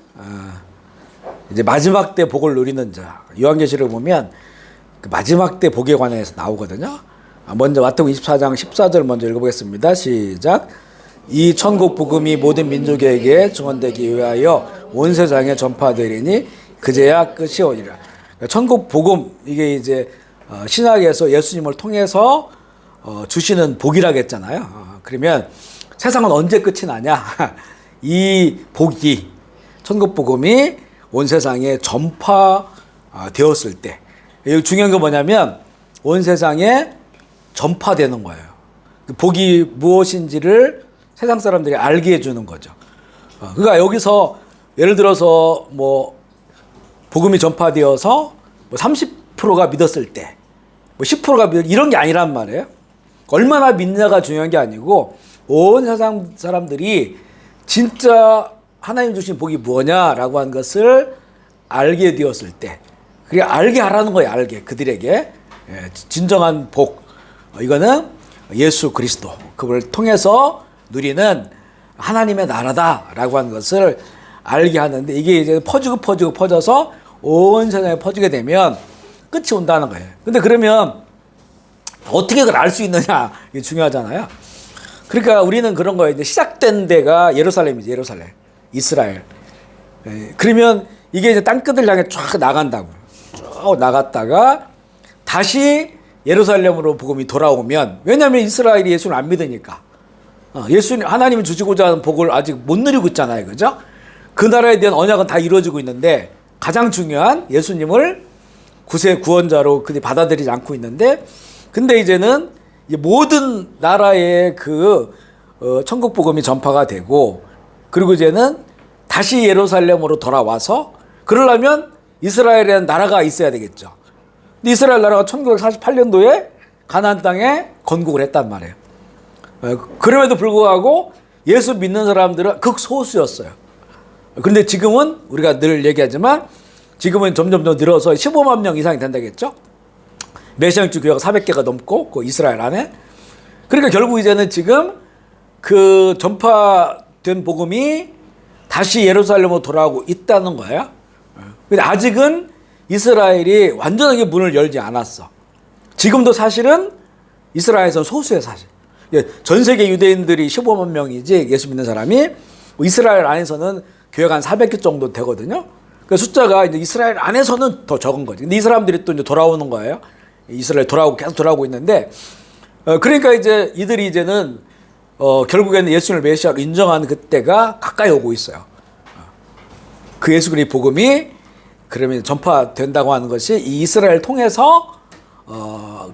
이제 마지막 때 복을 누리는 자. 요한계시를 보면 그 마지막 때 복에 관해서 나오거든요. 먼저 마태복음 24장 14절 먼저 읽어보겠습니다. 시작. 이 천국 복음이 모든 민족에게 증언되기 위하여 온 세상에 전파되리니 그제야 끝이 오리라. 천국 복음, 이게 이제 신약에서 예수님을 통해서 주시는 복이라고 했잖아요. 그러면 세상은 언제 끝이 나냐? 이 복이, 천국 복음이 온 세상에 전파되었을 때, 여기 중요한 건 뭐냐면 온 세상에 전파되는 거예요. 복이 무엇인지를 세상 사람들이 알게 해주는 거죠. 그러니까 여기서 예를 들어서 뭐 복음이 전파되어서 뭐 30%가 믿었을 때, 뭐 10%가 이런 게 아니란 말이에요. 얼마나 믿냐가 중요한 게 아니고 온 세상 사람들이 진짜 하나님 주신 복이 뭐냐라고 하는 것을 알게 되었을 때, 그게 알게 하라는 거예요. 알게, 그들에게 진정한 복, 이거는 예수 그리스도, 그걸 통해서 누리는 하나님의 나라다라고 하는 것을 알게 하는데, 이게 이제 퍼져서 온 세상에 퍼지게 되면 끝이 온다는 거예요. 근데 그러면 어떻게 그걸 알 수 있느냐, 이게 중요하잖아요. 그러니까 우리는 그런 거예요. 이제 시작된 데가 예루살렘이지, 예루살렘, 이스라엘. 그러면 이게 이제 땅끝을 향해 쫙 나간다고. 쭉 나갔다가 다시 예루살렘으로 복음이 돌아오면, 왜냐하면 이스라엘이 예수를 안 믿으니까, 예수님, 하나님이 주시고자 하는 복을 아직 못 누리고 있잖아요. 그죠? 그 나라에 대한 언약은 다 이루어지고 있는데, 가장 중요한 예수님을 구세 구원자로 그들이 받아들이지 않고 있는데, 근데 이제는 모든 나라의 그 천국 복음이 전파가 되고, 그리고 이제는 다시 예루살렘으로 돌아와서 그러려면 이스라엘이라는 나라가 있어야 되겠죠. 근데 이스라엘 나라가 1948년도에 가나안 땅에 건국을 했단 말이에요. 그럼에도 불구하고 예수 믿는 사람들은 극소수였어요. 그런데 지금은 우리가 늘 얘기하지만 지금은 점점 더 늘어서 15만 명 이상이 된다겠죠. 메시아주 교회가 400개가 넘고 그 이스라엘 안에. 그러니까 결국 이제는 지금 그 전파된 복음이 다시 예루살렘으로 돌아오고 있다는 거예요. 근데 아직은 이스라엘이 완전하게 문을 열지 않았어. 지금도 사실은 이스라엘에서는 소수의 사실. 전 세계 유대인들이 15만 명이지 예수 믿는 사람이 이스라엘 안에서는 교회가 한 400개 정도 되거든요. 그 숫자가 이제 이스라엘 안에서는 더 적은 거지. 근데 이 사람들이 또 이제 돌아오는 거예요. 이스라엘 돌아오고 계속 돌아오고 있는데, 그러니까 이제 이들이 이제는 결국에는 예수님을 메시아로 인정하는 그때가 가까이 오고 있어요. 그 예수 그리스도의 복음이 그러면 전파된다고 하는 것이 이 이스라엘 통해서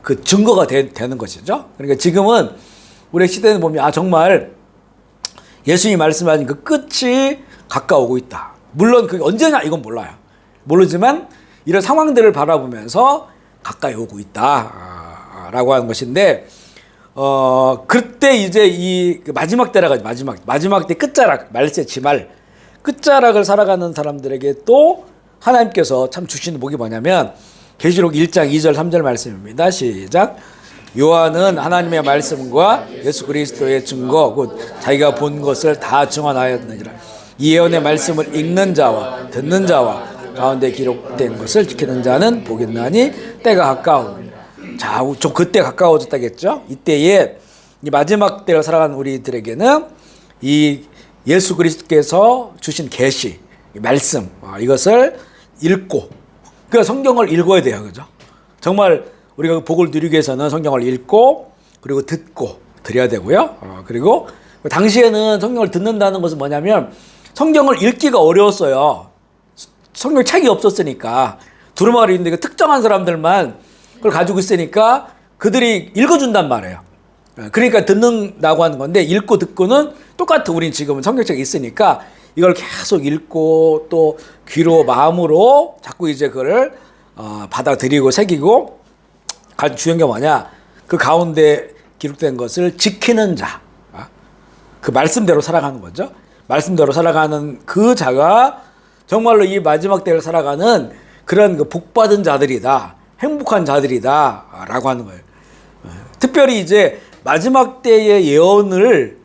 그 증거가 되는 것이죠. 그러니까 지금은 우리 시대는 보면 정말 예수님이 말씀하신 그 끝이 가까우고 있다. 물론 그게 언제냐 이건 몰라요. 모르지만 이런 상황들을 바라보면서 가까이 오고 있다라고 하는 것인데 그때 이제 이 마지막 때라가 마지막 때 끝자락 말세 지말 끝자락을 살아가는 사람들에게 또 하나님께서 참 주시는 복이 뭐냐면 계시록 1장 2절 3절 말씀입니다. 시작. 요한은 하나님의 말씀과 예수 그리스도의 증거 곧 자기가 본 것을 다 증언하였느니라. 이 예언의 말씀을 읽는 자와 듣는 자와 가운데 기록된 것을 지키는 자는 복이 있나니 때가 가까우니라. 자, 좀 그때 가까워졌다겠죠. 이때에 이 마지막 때를 살아가는 우리들에게는 이 예수 그리스도께서 주신 계시 말씀 이것을 읽고 그러니까 성경을 읽어야 돼요. 그죠? 정말 우리가 복을 누리기 위해서는 성경을 읽고 그리고 듣고 드려야 되고요. 그리고 당시에는 성경을 듣는다는 것은 뭐냐면 성경을 읽기가 어려웠어요. 성경 책이 없었으니까 두루마리 있는데 특정한 사람들만 그걸 가지고 있으니까 그들이 읽어준단 말이에요. 그러니까 듣는다고 하는 건데 읽고 듣고는 똑같아. 우린 지금은 성경책이 있으니까 이걸 계속 읽고 또 귀로 마음으로 자꾸 이제 그걸 받아들이고 새기고 가장 중요한 게 뭐냐 그 가운데 기록된 것을 지키는 자 그 말씀대로 살아가는 거죠. 말씀대로 살아가는 그 자가 정말로 이 마지막 때를 살아가는 그런 그 복받은 자들이다 행복한 자들이다 라고 하는 거예요. 특별히 이제 마지막 때의 예언을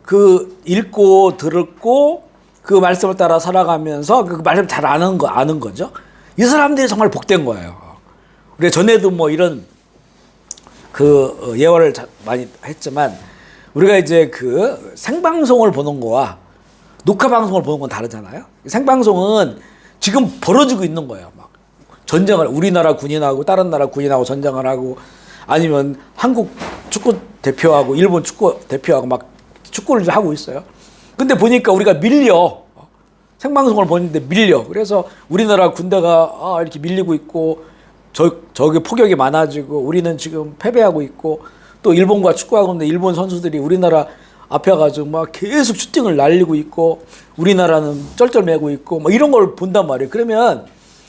그 읽고 들었고 그 말씀을 따라 살아가면서 그 말씀 잘 아는 거죠. 이 사람들이 정말 복된 거예요. 우리가 전에도 뭐 이런 그 예언을 많이 했지만 우리가 이제 그 생방송을 보는 거와 녹화 방송을 보는 건 다르잖아요. 생방송은 지금 벌어지고 있는 거예요. 막 전쟁을 우리나라 군인하고 다른 나라 군인하고 전쟁을 하고 아니면 한국 축구 대표하고 일본 축구 대표하고 막 축구를 하고 있어요. 근데 보니까 우리가 밀려. 생방송을 보는데 밀려. 그래서 우리나라 군대가 이렇게 밀리고 있고 저기 폭격이 많아지고 우리는 지금 패배하고 있고 또 일본과 축구하고 있는데 일본 선수들이 우리나라 앞에 가지고 막 계속 슈팅을 날리고 있고 우리나라는 쩔쩔매고 있고 뭐 이런 걸 본단 말이에요. 그러면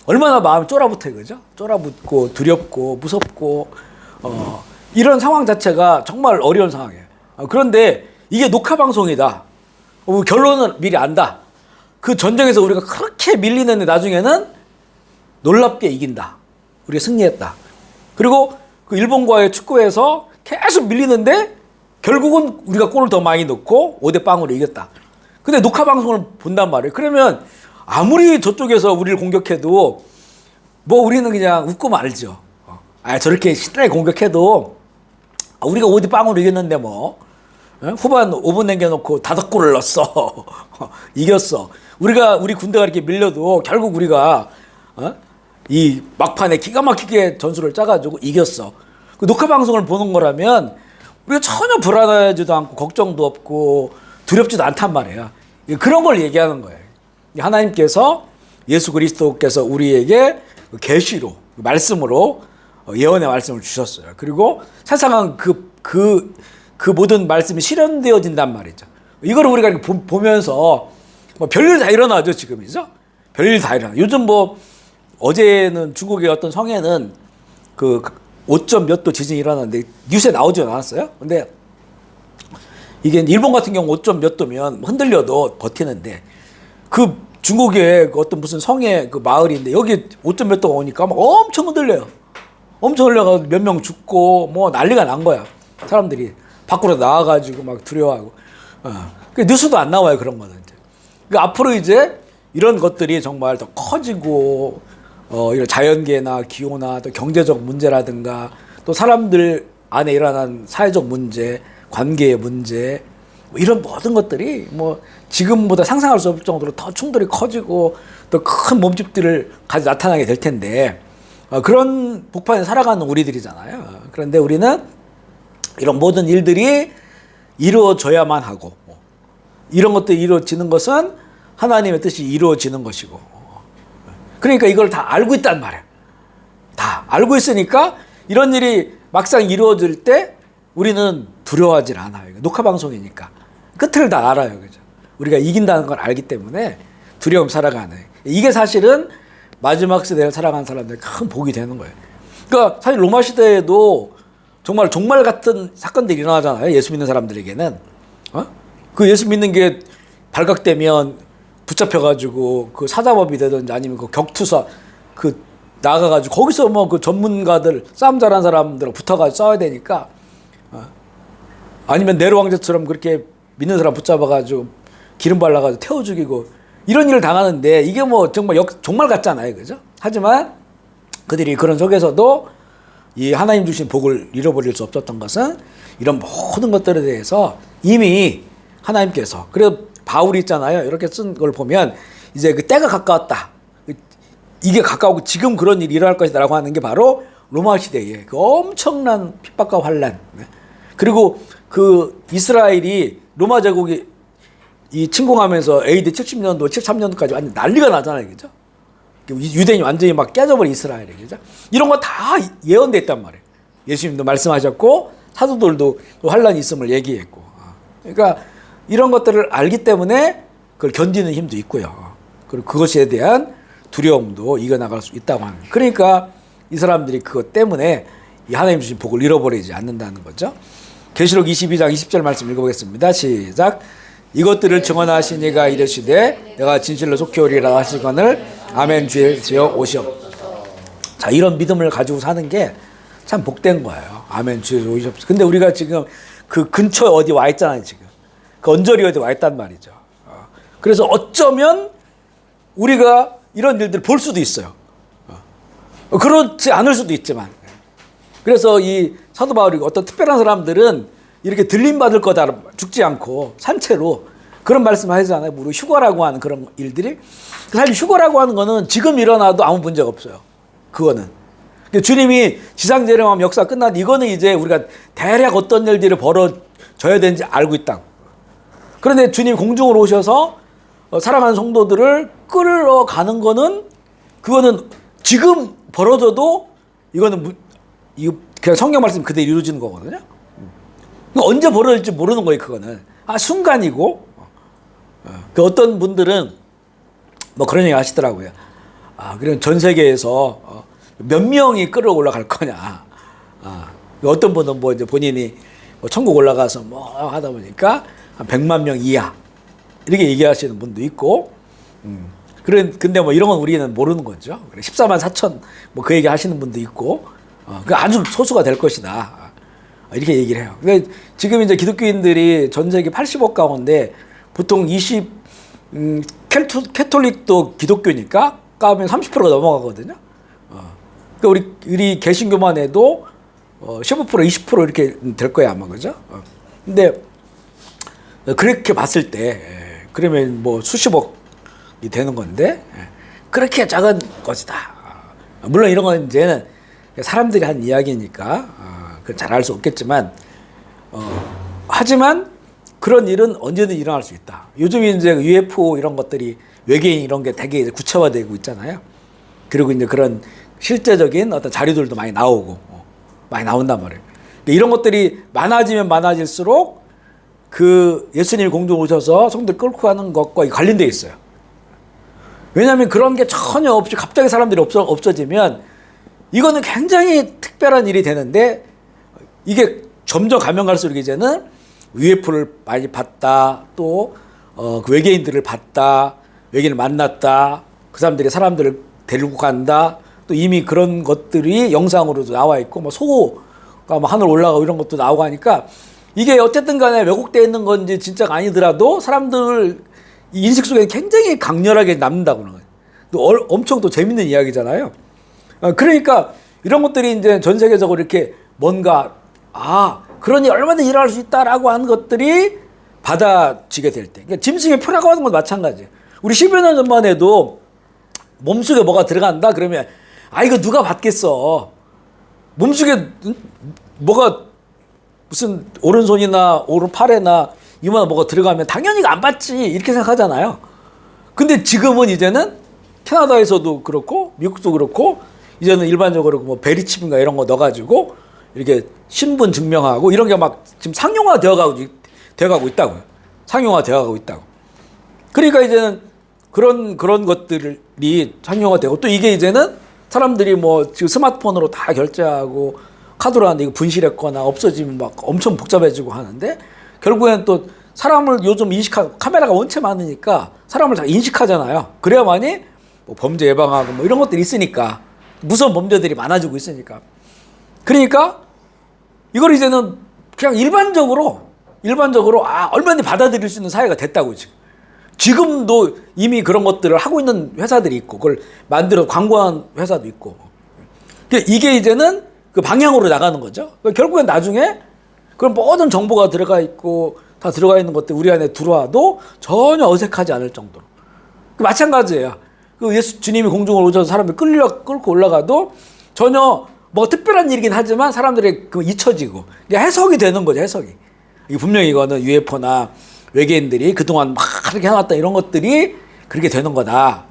얼마나 마음이 쫄아붙어요. 그죠? 쫄아붙고 두렵고 무섭고 이런 상황 자체가 정말 어려운 상황이에요. 그런데 이게 녹화 방송이다. 결론은 미리 안다. 그 전쟁에서 우리가 그렇게 밀리는데 나중에는 놀랍게 이긴다. 우리가 승리했다. 그리고 그 일본과의 축구에서 계속 밀리는데 결국은 우리가 골을 더 많이 넣고 5대0으로 이겼다. 근데 녹화 방송을 본단 말이에요. 그러면 아무리 저쪽에서 우리를 공격해도 뭐 우리는 그냥 웃고 말죠. 저렇게 신나게 공격해도 우리가 5대0으로 이겼는데 뭐 후반 5분 남겨놓고 5골을 넣었어. 이겼어. 우리 군대가 이렇게 밀려도 결국 우리가 이 막판에 기가 막히게 전술을 짜가지고 이겼어. 그 녹화 방송을 보는 거라면 우리가 전혀 불안하지도 않고 걱정도 없고 두렵지도 않단 말이에요. 그런 걸 얘기하는 거예요. 하나님께서 예수 그리스도께서 우리에게 계시로 말씀으로 예언의 말씀을 주셨어요. 그리고 세상은 그 모든 말씀이 실현되어진단 말이죠. 이걸 우리가 보면서 뭐 별일 다 일어나죠 지금이죠. 별일 다 일어나. 요즘 뭐 어제는 중국의 어떤 성에는 그 5점 몇 도 지진이 일어났는데 뉴스에 나오지 않았어요. 근데 이게 일본 같은 경우 5점 몇 도면 흔들려도 버티는데 그 중국의 그 어떤 무슨 성의 그 마을인데 여기 5점 몇 도가 오니까 막 엄청 흔들려요. 엄청 흔들려가 몇 명 죽고 뭐 난리가 난 거야. 사람들이 밖으로 나와가지고 막 두려워하고. 그 뉴스도 안 나와요 그런 거는. 이제. 그러니까 앞으로 이제 이런 것들이 정말 더 커지고 이런 자연계나 기후나 또 경제적 문제라든가 또 사람들 안에 일어난 사회적 문제, 관계의 문제 뭐 이런 모든 것들이 뭐 지금보다 상상할 수 없을 정도로 더 충돌이 커지고 또 큰 몸집들을 가지고 나타나게 될 텐데 그런 복판에 살아가는 우리들이잖아요. 그런데 우리는 이런 모든 일들이 이루어져야만 하고 이런 것들이 이루어지는 것은 하나님의 뜻이 이루어지는 것이고 그러니까 이걸 다 알고 있단 말이에요. 다 알고 있으니까 이런 일이 막상 이루어질 때 우리는 두려워하질 않아요. 녹화 방송이니까 끝을 다 알아요. 그죠? 우리가 이긴다는 걸 알기 때문에 두려움 살아가는. 이게 사실은 마지막 시대를 살아가는 사람들의 큰 복이 되는 거예요. 그러니까 사실 로마 시대에도 정말 종말 같은 사건들이 일어나잖아요. 예수 믿는 사람들에게는. 그 예수 믿는 게 발각되면 붙잡혀가지고 그 사자법이 되든지 아니면 그 격투사 그 나가가지고 거기서 뭐 그 전문가들 싸움 잘하는 사람들하고 붙어가지고 싸워야 되니까 아니면 네로 왕자처럼 그렇게 믿는 사람 붙잡아가지고 기름 발라가지고 태워 죽이고 이런 일을 당하는데 이게 뭐 정말 종말 같잖아요. 그죠? 하지만 그들이 그런 속에서도 이 하나님 주신 복을 잃어버릴 수 없었던 것은 이런 모든 것들에 대해서 이미 하나님께서 그래서 바울이 있잖아요. 이렇게 쓴 걸 보면 이제 그 때가 가까웠다. 이게 가까우고 지금 그런 일이 일어날 것이다라고 하는 게 바로 로마 시대의 그 엄청난 핍박과 환란. 그리고 그 이스라엘이 로마 제국이 이 침공하면서 AD 70년도, 73년도까지 완전 난리가 나잖아요. 그죠? 유대인이 완전히 막 깨져버린 이스라엘이. 그죠? 이런 거 다 예언돼 있단 말이에요. 예수님도 말씀하셨고 사도들도 환란이 있음을 얘기했고. 그러니까 이런 것들을 알기 때문에 그걸 견디는 힘도 있고요. 그리고 그것에 대한 두려움도 이겨나갈 수 있다고 하는. 그러니까 이 사람들이 그것 때문에 이 하나님 주신 복을 잃어버리지 않는다는 거죠. 계시록 22장 20절 말씀 읽어보겠습니다. 시작. 이것들을 증언하신 이가 이르시되 내가 진실로 속히 오리라 하시거늘 아멘 주여 오시옵소서. 자, 이런 믿음을 가지고 사는 게 참 복된 거예요. 아멘 주여 오시옵소서. 근데 우리가 지금 그 근처에 어디 와 있잖아요. 지금 그 언저리 어디 와 있단 말이죠. 그래서 어쩌면 우리가 이런 일들을 볼 수도 있어요. 그렇지 않을 수도 있지만. 그래서 이 사도 바울이 어떤 특별한 사람들은 이렇게 들림받을 거다 죽지 않고 산채로 그런 말씀을 하잖아요. 우리 휴거라고 하는 그런 일들이. 사실 휴거라고 하는 거는 지금 일어나도 아무 문제가 없어요. 그거는. 주님이 지상재림하면 역사 끝나도 이거는 이제 우리가 대략 어떤 일들이 벌어져야 되는지 알고 있다. 그런데 주님 공중으로 오셔서 사랑하는 성도들을 끌어가는 거는 그거는 지금 벌어져도 이거는 그냥 성경 말씀 그대로 이루어지는 거거든요. 언제 벌어질지 모르는 거예요. 그거는 순간이고 그 어떤 분들은 뭐 그런 얘기 하시더라고요. 그럼 전 세계에서 몇 명이 끌어 올라갈 거냐. 어떤 분은 뭐 이제 본인이 뭐 천국 올라가서 뭐 하다 보니까 한 100만 명 이하 이렇게 얘기하시는 분도 있고, 근데 뭐 이런 건 우리는 모르는 거죠. 14만 4천 뭐 그 얘기 하시는 분도 있고, 그 아주 소수가 될 것이다. 이렇게 얘기를 해요. 그러니까 지금 이제 기독교인들이 전 세계 80억 가운데 보통 캐톨릭도 기독교니까 까면 30%가 넘어가거든요. 그러니까 우리 개신교만 해도 15% 20% 이렇게 될 거야 아마. 그죠? 근데 그렇게 봤을 때 그러면 뭐 수십억이 되는 건데 그렇게 작은 것이다. 물론 이런 건 이제는 사람들이 한 이야기니까 잘 알 수 없겠지만 하지만 그런 일은 언제든 일어날 수 있다. 요즘 이제 UFO 이런 것들이 외계인 이런 게 되게 이제 구체화되고 있잖아요. 그리고 이제 그런 실제적인 어떤 자료들도 많이 나오고 많이 나온단 말이에요. 이런 것들이 많아지면 많아질수록 그 예수님이 공중 오셔서 성들 끌고 가는 것과 관련돼 있어요. 왜냐하면 그런 게 전혀 없이 갑자기 사람들이 없어지면 이거는 굉장히 특별한 일이 되는데 이게 점점 가면 갈수록 이제는 UFO를 많이 봤다, 또 그 외계인들을 봤다, 외계인을 만났다, 그 사람들을 데리고 간다, 또 이미 그런 것들이 영상으로도 나와 있고 뭐 소가 뭐 하늘 올라가고 이런 것도 나오고 하니까 이게 어쨌든 간에 왜곡되어 있는 건지 진짜가 아니더라도 사람들 인식 속에 굉장히 강렬하게 남는다고 그러는 거예요. 또 엄청 또 재밌는 이야기잖아요. 그러니까 이런 것들이 이제 전 세계적으로 이렇게 뭔가 그러니 얼마든지 일어날 수 있다라고 하는 것들이 받아지게 될 때. 그러니까 짐승의 표라고 하는 건 마찬가지예요. 우리 10여 년 전만 해도 몸속에 뭐가 들어간다 그러면 이거 누가 받겠어. 몸속에 뭐가 무슨 오른손이나 오른팔에나 이만한 뭐가 들어가면 당연히 안 받지 이렇게 생각하잖아요. 근데 지금은 이제는 캐나다에서도 그렇고 미국도 그렇고 이제는 일반적으로 뭐 베리칩인가 이런 거 넣어가지고 이렇게 신분 증명하고 이런 게 막 지금 상용화 되어가고 있다고요. 상용화 되어가고 있다고. 그러니까 이제는 그런 것들이 상용화되고 또 이게 이제는 사람들이 뭐 지금 스마트폰으로 다 결제하고 카드로 하는데 이거 분실했거나 없어지면 막 엄청 복잡해지고 하는데 결국엔 또 사람을 요즘 카메라가 원체 많으니까 사람을 다 인식하잖아요. 그래야만이 뭐 범죄 예방하고 뭐 이런 것들이 있으니까 무서운 범죄들이 많아지고 있으니까. 그러니까 이걸 이제는 그냥 일반적으로 얼마든지 받아들일 수 있는 사회가 됐다고 지금도 이미 그런 것들을 하고 있는 회사들이 있고 그걸 만들어 광고한 회사도 있고 이게 이제는 그 방향으로 나가는 거죠. 결국엔 나중에 그런 모든 정보가 들어가 있고 다 들어가 있는 것들 우리 안에 들어와도 전혀 어색하지 않을 정도로. 마찬가지예요. 그 예수 주님이 공중으로 오셔서 사람을 끌고 올라가도 전혀 뭐 특별한 일이긴 하지만 사람들이 그 잊혀지고 해석이 되는 거죠. 해석이. 이게 분명히 이거는 UFO나 외계인들이 그동안 막 그렇게 해놨다 이런 것들이 그렇게 되는 거다.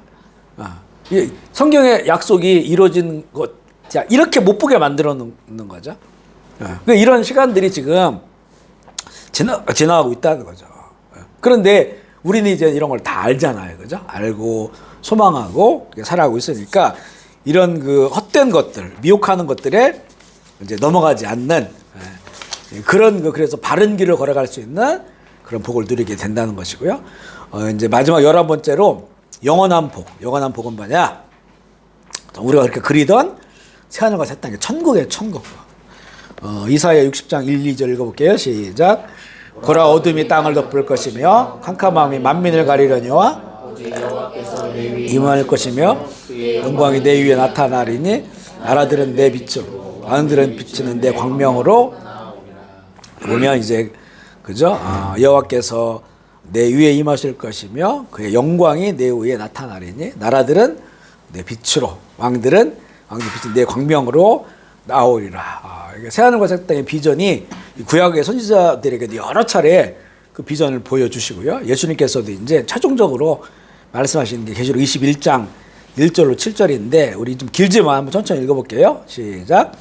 성경의 약속이 이루어진 것, 이렇게 못 보게 만들어 놓는 거죠. 그러니까 이런 시간들이 지금 지나가고 있다는 거죠. 그런데 우리는 이제 이런 걸 다 알잖아요. 그죠? 알고 소망하고 살아가고 있으니까 이런 그 헛된 것들, 미혹하는 것들에 이제 넘어가지 않는 그런 그래서 바른 길을 걸어갈 수 있는 그런 복을 누리게 된다는 것이고요. 이제 마지막 11번째로 영원한 복은 뭐냐? 우리가 그렇게 그리던 새하늘과 새 땅이 천국이에요, 천국. 이사야 60장 1, 2절 읽어볼게요. 시작. 보라 어둠이 땅을 덮을 것이며 캄캄함이 만민을 가리려니와 임할 것이며 영광이 내 위에 나타나리니 나라들은 내 빛으로 왕들은 비치는 내 광명으로 보면 이제 그죠? 여호와께서 내 위에 임하실 것이며 그의 영광이 내 위에 나타나리니 나라들은 내 빛으로 왕들 빛이 내 광명으로 나오리라. 새하늘과 새 땅의 비전이 구약의 선지자들에게도 여러 차례 그 비전을 보여주시고요. 예수님께서도 이제 최종적으로 말씀하시는 게 계시록 21장 1절로 7절인데 우리 좀 길지만 한번 천천히 읽어볼게요. 시작.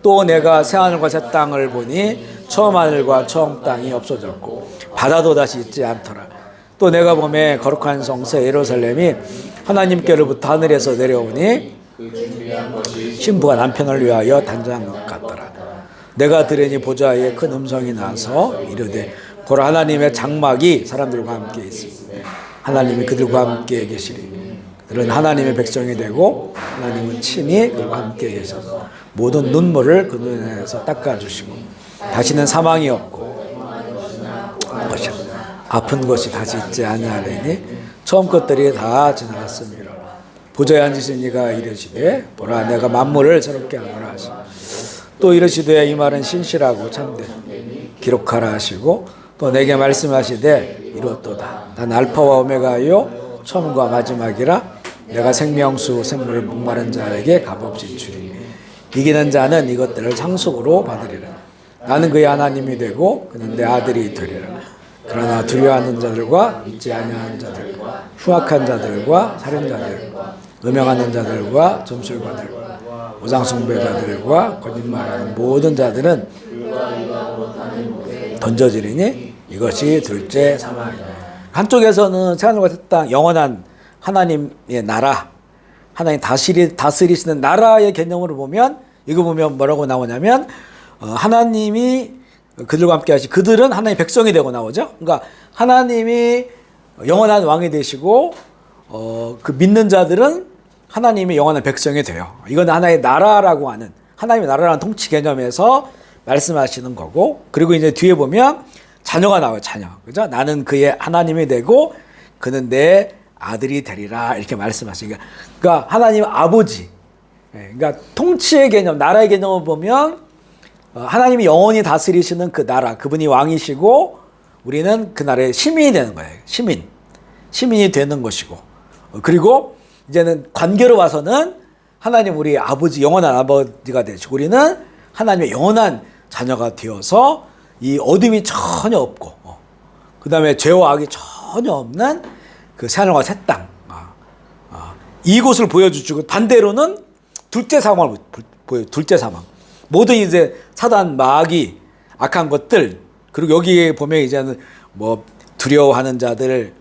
또 내가 새하늘과 새 땅을 보니 처음 하늘과 처음 땅이 없어졌고 바다도 다시 있지 않더라. 또 내가 보매 거룩한 성새 예루살렘이 하나님께로부터 하늘에서 내려오니 신부가 남편을 위하여 단장한 것 같더라. 내가 들으니 보좌에 큰 음성이 나서 이르되 보라 하나님의 장막이 사람들과 함께 있으니 하나님이 그들과 함께 계시리. 그들은 하나님의 백성이 되고 하나님은 친히 그들과 함께 계셔서 모든 눈물을 그 눈에서 닦아주시고 다시는 사망이 없고 아픈 것이 다시 있지 아니하리니 처음 것들이 다 지나갔습니다. 보좌에 앉으신 이가 이르시되 보라 내가 만물을 새롭게 하노라 하시고 또 이르시되 이 말은 신실하고 참된 기록하라 하시고 또 내게 말씀하시되 이루었도다. 난 알파와 오메가요 처음과 마지막이라. 내가 생명수 샘물을 목마른 자에게 값없이 주리니 이기는 자는 이것들을 상속으로 받으리라. 나는 그의 하나님이 되고 그는 내 아들이 되리라. 그러나 두려워하는 자들과 믿지 아니하는 자들, 흉악한 자들과 살인자들, 음행하는 자들과 점술가들, 우상숭배자들과 거짓말하는 모든 자들은 던져지리니 이것이 둘째 사망이다. 한쪽에서는 새하늘과 새 땅 영원한 하나님의 나라, 하나님 다스리시는 나라의 개념으로 보면 이거 보면 뭐라고 나오냐면 하나님이 그들과 함께 하시 그들은 하나님의 백성이 되고 나오죠. 그러니까 하나님이 영원한 왕이 되시고 그 믿는 자들은 하나님의 영원한 백성이 돼요. 이건 하나의 나라라고 하는 하나님의 나라라는 통치 개념에서 말씀하시는 거고, 그리고 이제 뒤에 보면 자녀가 나와요. 자녀. 그죠? 나는 그의 하나님이 되고 그는 내 아들이 되리라 이렇게 말씀하시니까, 그러니까 하나님 아버지. 그러니까 통치의 개념, 나라의 개념을 보면 하나님이 영원히 다스리시는 그 나라, 그분이 왕이시고 우리는 그 나라의 시민이 되는 거예요. 시민이 되는 것이고, 그리고 이제는 관계로 와서는 하나님 우리 아버지, 영원한 아버지가 되시고 우리는 하나님의 영원한 자녀가 되어서 이 어둠이 전혀 없고 그 다음에 죄와 악이 전혀 없는 그 새하늘과 새 땅, 이곳을 보여주시고, 반대로는 둘째 사망을 보여요. 둘째 사망. 모든 이제 사단, 마귀, 악한 것들, 그리고 여기에 보면 이제는 뭐 두려워하는 자들,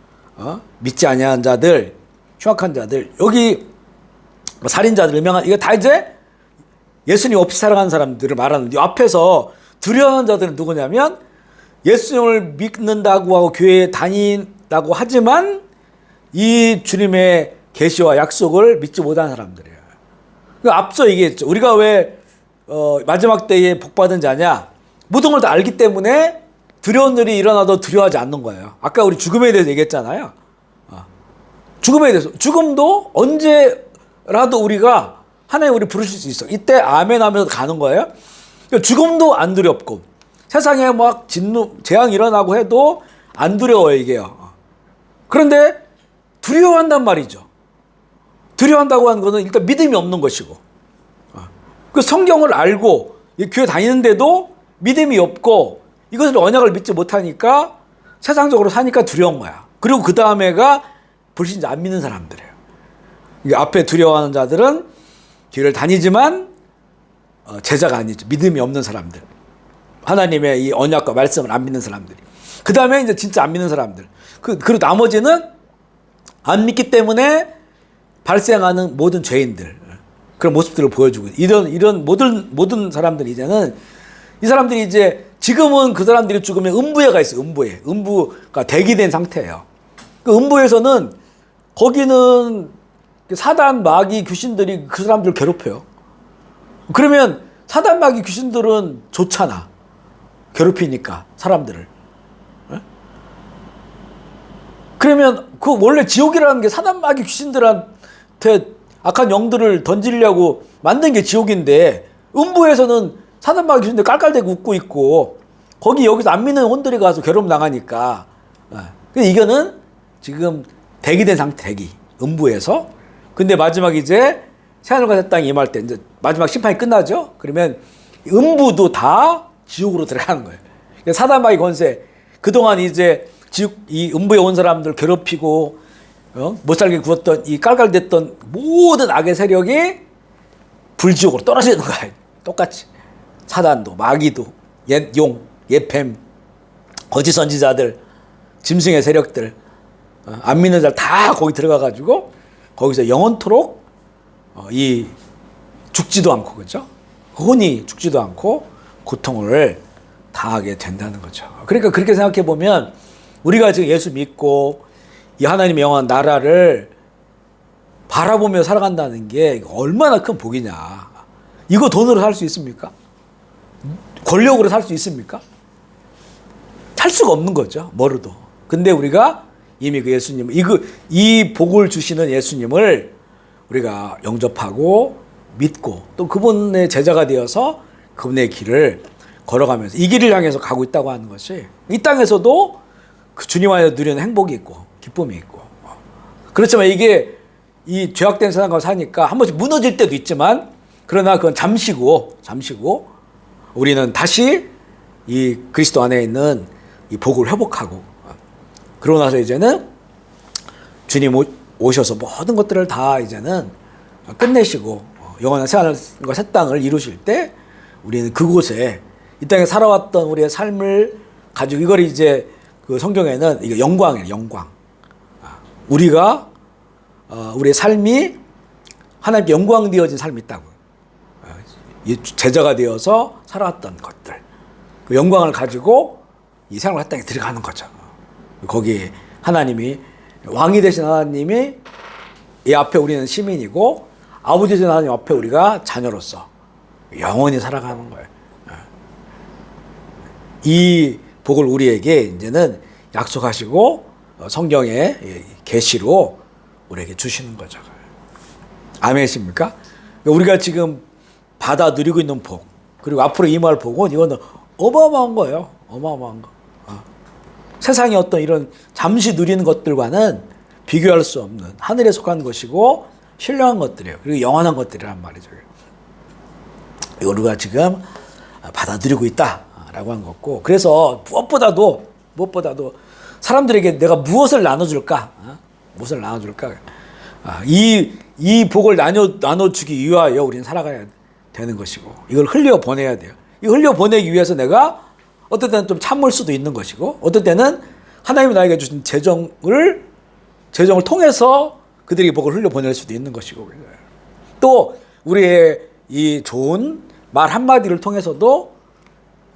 믿지 아니하는 자들, 흉악한 자들, 여기 뭐 살인자들, 음행한, 이거 다 이제 예수님 없이 살아가는 사람들을 말하는데, 앞에서 두려워하는 자들은 누구냐면 예수님을 믿는다고 하고 교회에 다닌다고 하지만 이 주님의 계시와 약속을 믿지 못한 사람들이에요. 앞서 얘기했죠. 우리가 왜 마지막 때에 복받은 자냐? 모든 걸 다 알기 때문에 두려운 일이 일어나도 두려워하지 않는 거예요. 아까 우리 죽음에 대해서 얘기했잖아요. 죽음에 대해서. 죽음도 언제라도 우리가 하나님 우리 부르실 수 있어. 이때 아멘 하면서 가는 거예요. 그러니까 죽음도 안 두렵고 세상에 막 재앙 일어나고 해도 안 두려워요, 이게요. 그런데 두려워한단 말이죠. 두려워한다고 하는 것은 일단 믿음이 없는 것이고, 그 성경을 알고 교회 다니는데도 믿음이 없고 이것을 언약을 믿지 못하니까 세상적으로 사니까 두려운 거야. 그리고 그 다음에가 불신자 안 믿는 사람들이에요. 앞에 두려워하는 자들은 교회를 다니지만 제자가 아니죠. 믿음이 없는 사람들. 하나님의 이 언약과 말씀을 안 믿는 사람들이. 그 다음에 이제 진짜 안 믿는 사람들. 그리고 나머지는 안 믿기 때문에 발생하는 모든 죄인들. 그런 모습들을 보여주고, 이런 모든 사람들이 이제는, 이 사람들이 이제 지금은 그 사람들이 죽으면 음부에 가 있어요. 음부가 대기된 상태예요. 그 음부에서는 거기는 사단, 마귀, 귀신들이 그 사람들을 괴롭혀요. 그러면 사단, 마귀, 귀신들은 좋잖아. 괴롭히니까 사람들을. 그러면 그 원래 지옥이라는 게 사단, 마귀, 귀신들한테 악한 영들을 던지려고 만든 게 지옥인데, 음부에서는 사단, 마귀, 귀신들 깔깔대고 웃고 있고, 여기서 안 믿는 혼들이 가서 괴롭 나가니까. 이거는 지금 대기된 상태, 대기. 음부에서. 근데 마지막 이제 새하늘과 새 땅이 임할 때 이제 마지막 심판이 끝나죠. 그러면 음부도 다 지옥으로 들어가는 거예요. 사단, 마귀, 권세, 그동안 이제 이 음부에 온 사람들 괴롭히고 못 살게 구웠던, 이 깔깔댔던 모든 악의 세력이 불지옥으로 떨어지는 거예요. 똑같이. 사단도, 마귀도, 옛용, 옛뱀, 거짓 선지자들, 짐승의 세력들, 안 믿는 자들 다 거기 들어가가지고 거기서 영원토록 이 죽지도 않고, 그죠? 혼이 죽지도 않고 고통을 당하게 된다는 거죠. 그러니까 그렇게 생각해 보면 우리가 지금 예수 믿고 이 하나님의 영원한 나라를 바라보며 살아간다는 게 얼마나 큰 복이냐. 이거 돈으로 살 수 있습니까? 권력으로 살 수 있습니까? 살 수가 없는 거죠. 뭐로도. 근데 우리가 이미 그 예수님, 이 복을 주시는 예수님을 우리가 영접하고 믿고 또 그분의 제자가 되어서 그분의 길을 걸어가면서 이 길을 향해서 가고 있다고 하는 것이, 이 땅에서도 그 주님 안에서 누리는 행복이 있고 기쁨이 있고, 그렇지만 이게 이 죄악된 세상과 사니까 한 번씩 무너질 때도 있지만, 그러나 그건 잠시고 우리는 다시 이 그리스도 안에 있는 이 복을 회복하고, 그러고 나서 이제는 주님 오셔서 모든 것들을 다 이제는 끝내시고 영원한 새하늘과 새 땅을 이루실 때 우리는 그곳에 이 땅에 살아왔던 우리의 삶을 가지고 이걸 이제 그 성경에는 이게 영광이에요, 영광. 우리가 우리의 삶이 하나님께 영광 되어진 삶이 있다고. 제자가 되어서 살아왔던 것들, 그 영광을 가지고 이 생활 땅에 들어가는 거죠. 거기 하나님이 왕이 되신 하나님이 이 앞에 우리는 시민이고 아버지 되신 하나님 앞에 우리가 자녀로서 영원히 살아가는 거예요. 이 복을 우리에게 이제는 약속하시고 성경의 계시로 우리에게 주시는 거죠. 아멘이십니까? 우리가 지금 받아 누리고 있는 복, 그리고 앞으로 임할 복은 이거는 어마어마한 거예요. 어마어마한 거. 세상의 어떤 이런 잠시 누리는 것들과는 비교할 수 없는 하늘에 속한 것이고 신령한 것들이에요. 그리고 영원한 것들이란 말이죠. 이거 우리가 지금 받아 누리고 있다라고 한 거고, 그래서 무엇보다도 사람들에게 내가 무엇을 나눠줄까? 무엇을 나눠줄까? 이 복을 나눠주기 위하여 우리는 살아가야 되는 것이고, 이걸 흘려보내야 돼요. 이 흘려보내기 위해서 내가 어떨 때는 좀 참을 수도 있는 것이고, 어떨 때는 하나님이 나에게 주신 재정을 통해서 그들에게 복을 흘려보낼 수도 있는 것이고, 또 우리의 이 좋은 말 한마디를 통해서도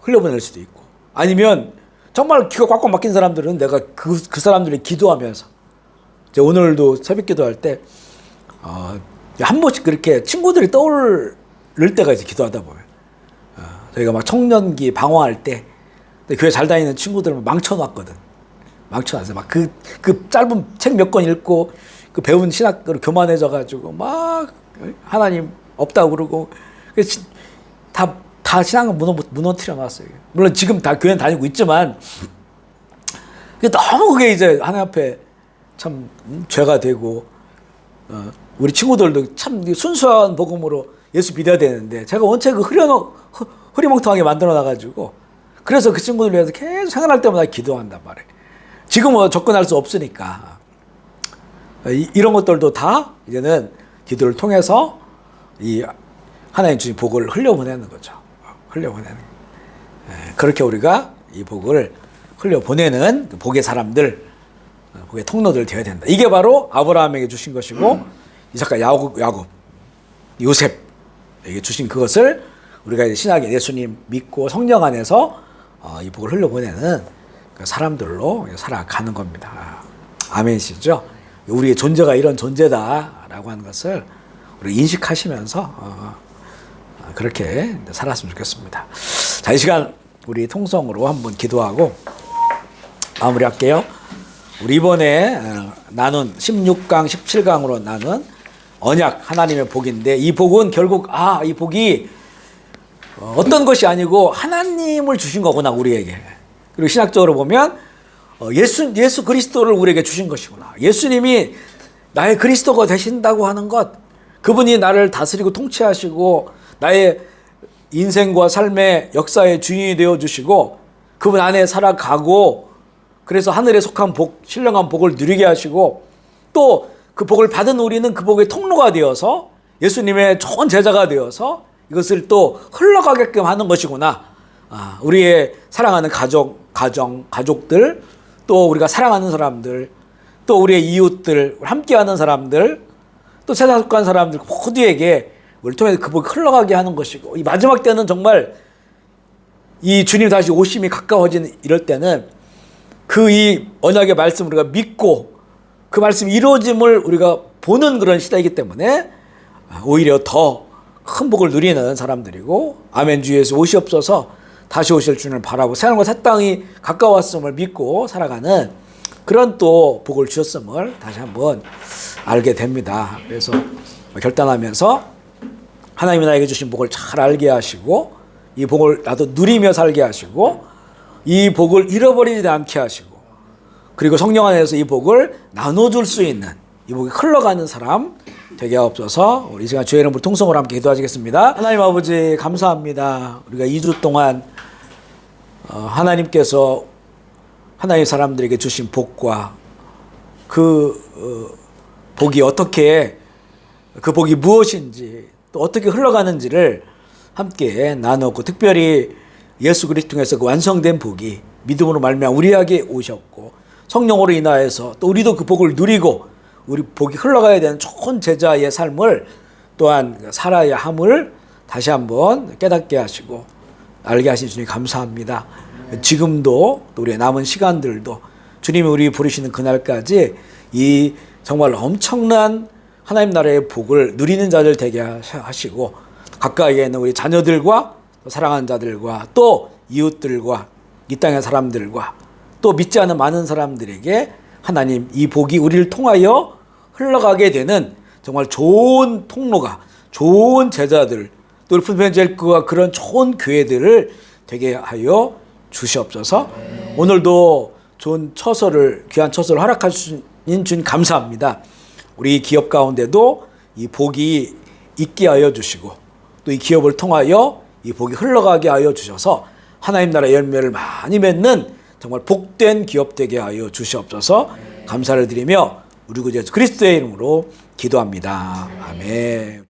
흘려보낼 수도 있고, 아니면 정말 귀가 꽉꽉 막힌 사람들은 내가 그 사람들이 기도하면서, 오늘도 새벽 기도할 때 한 번씩 그렇게 친구들이 떠오를 때가 이제 기도하다 보면, 저희가 막 청년기 방황할 때 교회 잘 다니는 친구들을 망쳐놨거든. 망쳐놨어요. 막 그 짧은 책 몇 권 읽고 그 배운 신학으로 교만해져가지고 막 하나님 없다고 그러고 다 신앙을 무너뜨려 놨어요. 물론 지금 다 교회는 다니고 있지만 너무 그게 이제 하나님 앞에 참 죄가 되고, 우리 친구들도 참 순수한 복음으로 예수 믿어야 되는데 제가 원체 그 흐리멍텅하게 만들어 놔가지고, 그래서 그 친구들 위해서 계속 생각할 때마다 기도한단 말이에요. 지금은 접근할 수 없으니까 이런 것들도 다 이제는 기도를 통해서 이 하나님 주신 복을 흘려보내는 거죠. 흘려보내는. 그렇게 우리가 이 복을 흘려보내는 복의 사람들, 복의 통로들 되어야 된다. 이게 바로 아브라함에게 주신 것이고, 이삭과 야곱, 요셉에게 주신 그것을 우리가 이제 신학의 예수님 믿고 성령 안에서 이 복을 흘려보내는 그 사람들로 살아가는 겁니다. 아멘이시죠? 우리의 존재가 이런 존재다라고 하는 것을 우리 인식하시면서 그렇게 살았으면 좋겠습니다. 자, 이 시간 우리 통성으로 한번 기도하고 마무리할게요. 우리 이번에 나눈 16강, 17강으로 나눈 언약, 하나님의 복인데, 이 복은 결국 이 복이 어떤 것이 아니고 하나님을 주신 거구나, 우리에게. 그리고 신학적으로 보면 예수 그리스도를 우리에게 주신 것이구나. 예수님이 나의 그리스도가 되신다고 하는 것, 그분이 나를 다스리고 통치하시고 나의 인생과 삶의 역사의 주인이 되어주시고 그분 안에 살아가고, 그래서 하늘에 속한 복, 신령한 복을 누리게 하시고, 또 그 복을 받은 우리는 그 복의 통로가 되어서 예수님의 좋은 제자가 되어서 이것을 또 흘러가게끔 하는 것이구나. 우리의 사랑하는 가족들, 또 우리가 사랑하는 사람들, 또 우리의 이웃들, 함께하는 사람들, 또 세상 속한 사람들 모두에게 우리를 통해서 그 복이 흘러가게 하는 것이고, 이 마지막 때는 정말 이 주님 다시 오심이 가까워지는 이럴 때는 이 언약의 말씀을 우리가 믿고 그 말씀이 이루어짐을 우리가 보는 그런 시대이기 때문에 오히려 더 큰 복을 누리는 사람들이고, 아멘 주 예수 오시옵소서 다시 오실 주님을 바라고 새하늘과 새 땅이 가까웠음을 믿고 살아가는 그런 또 복을 주셨음을 다시 한번 알게 됩니다. 그래서 결단하면서 하나님이 나에게 주신 복을 잘 알게 하시고, 이 복을 나도 누리며 살게 하시고, 이 복을 잃어버리지 않게 하시고, 그리고 성령 안에서 이 복을 나눠줄 수 있는, 이 복이 흘러가는 사람 되게 하옵소서. 우리 이 시간 주의 이름으로 통성으로 함께 기도하시겠습니다. 하나님 아버지 감사합니다. 우리가 2주 동안 하나님께서 하나님의 사람들에게 주신 복과 그 복이 어떻게, 그 복이 무엇인지 또 어떻게 흘러가는지를 함께 나누고, 특별히 예수 그리스도 통해서 그 완성된 복이 믿음으로 말미암아 우리에게 오셨고 성령으로 인하여서 또 우리도 그 복을 누리고 우리 복이 흘러가야 되는 좋은 제자의 삶을 또한 살아야 함을 다시 한번 깨닫게 하시고 알게 하신 주님 감사합니다. 지금도 또 우리의 남은 시간들도 주님이 우리 부르시는 그날까지 이 정말 엄청난 하나님 나라의 복을 누리는 자들 되게 하시고 가까이에 있는 우리 자녀들과 사랑하는 자들과 또 이웃들과 이 땅의 사람들과 또 믿지 않는 많은 사람들에게 하나님 이 복이 우리를 통하여 흘러가게 되는 정말 좋은 통로가 좋은 제자들 또 우리 풀펜젤크와 그런 좋은 교회들을 되게 하여 주시옵소서. 오늘도 좋은 처소를 귀한 처소를 허락하신 주님 감사합니다. 우리 기업 가운데도 이 복이 있게 하여 주시고 또 이 기업을 통하여 이 복이 흘러가게 하여 주셔서 하나님 나라 열매를 많이 맺는 정말 복된 기업 되게 하여 주시옵소서. 감사를 드리며 우리 구 예수 그리스도의 이름으로 기도합니다. 아멘.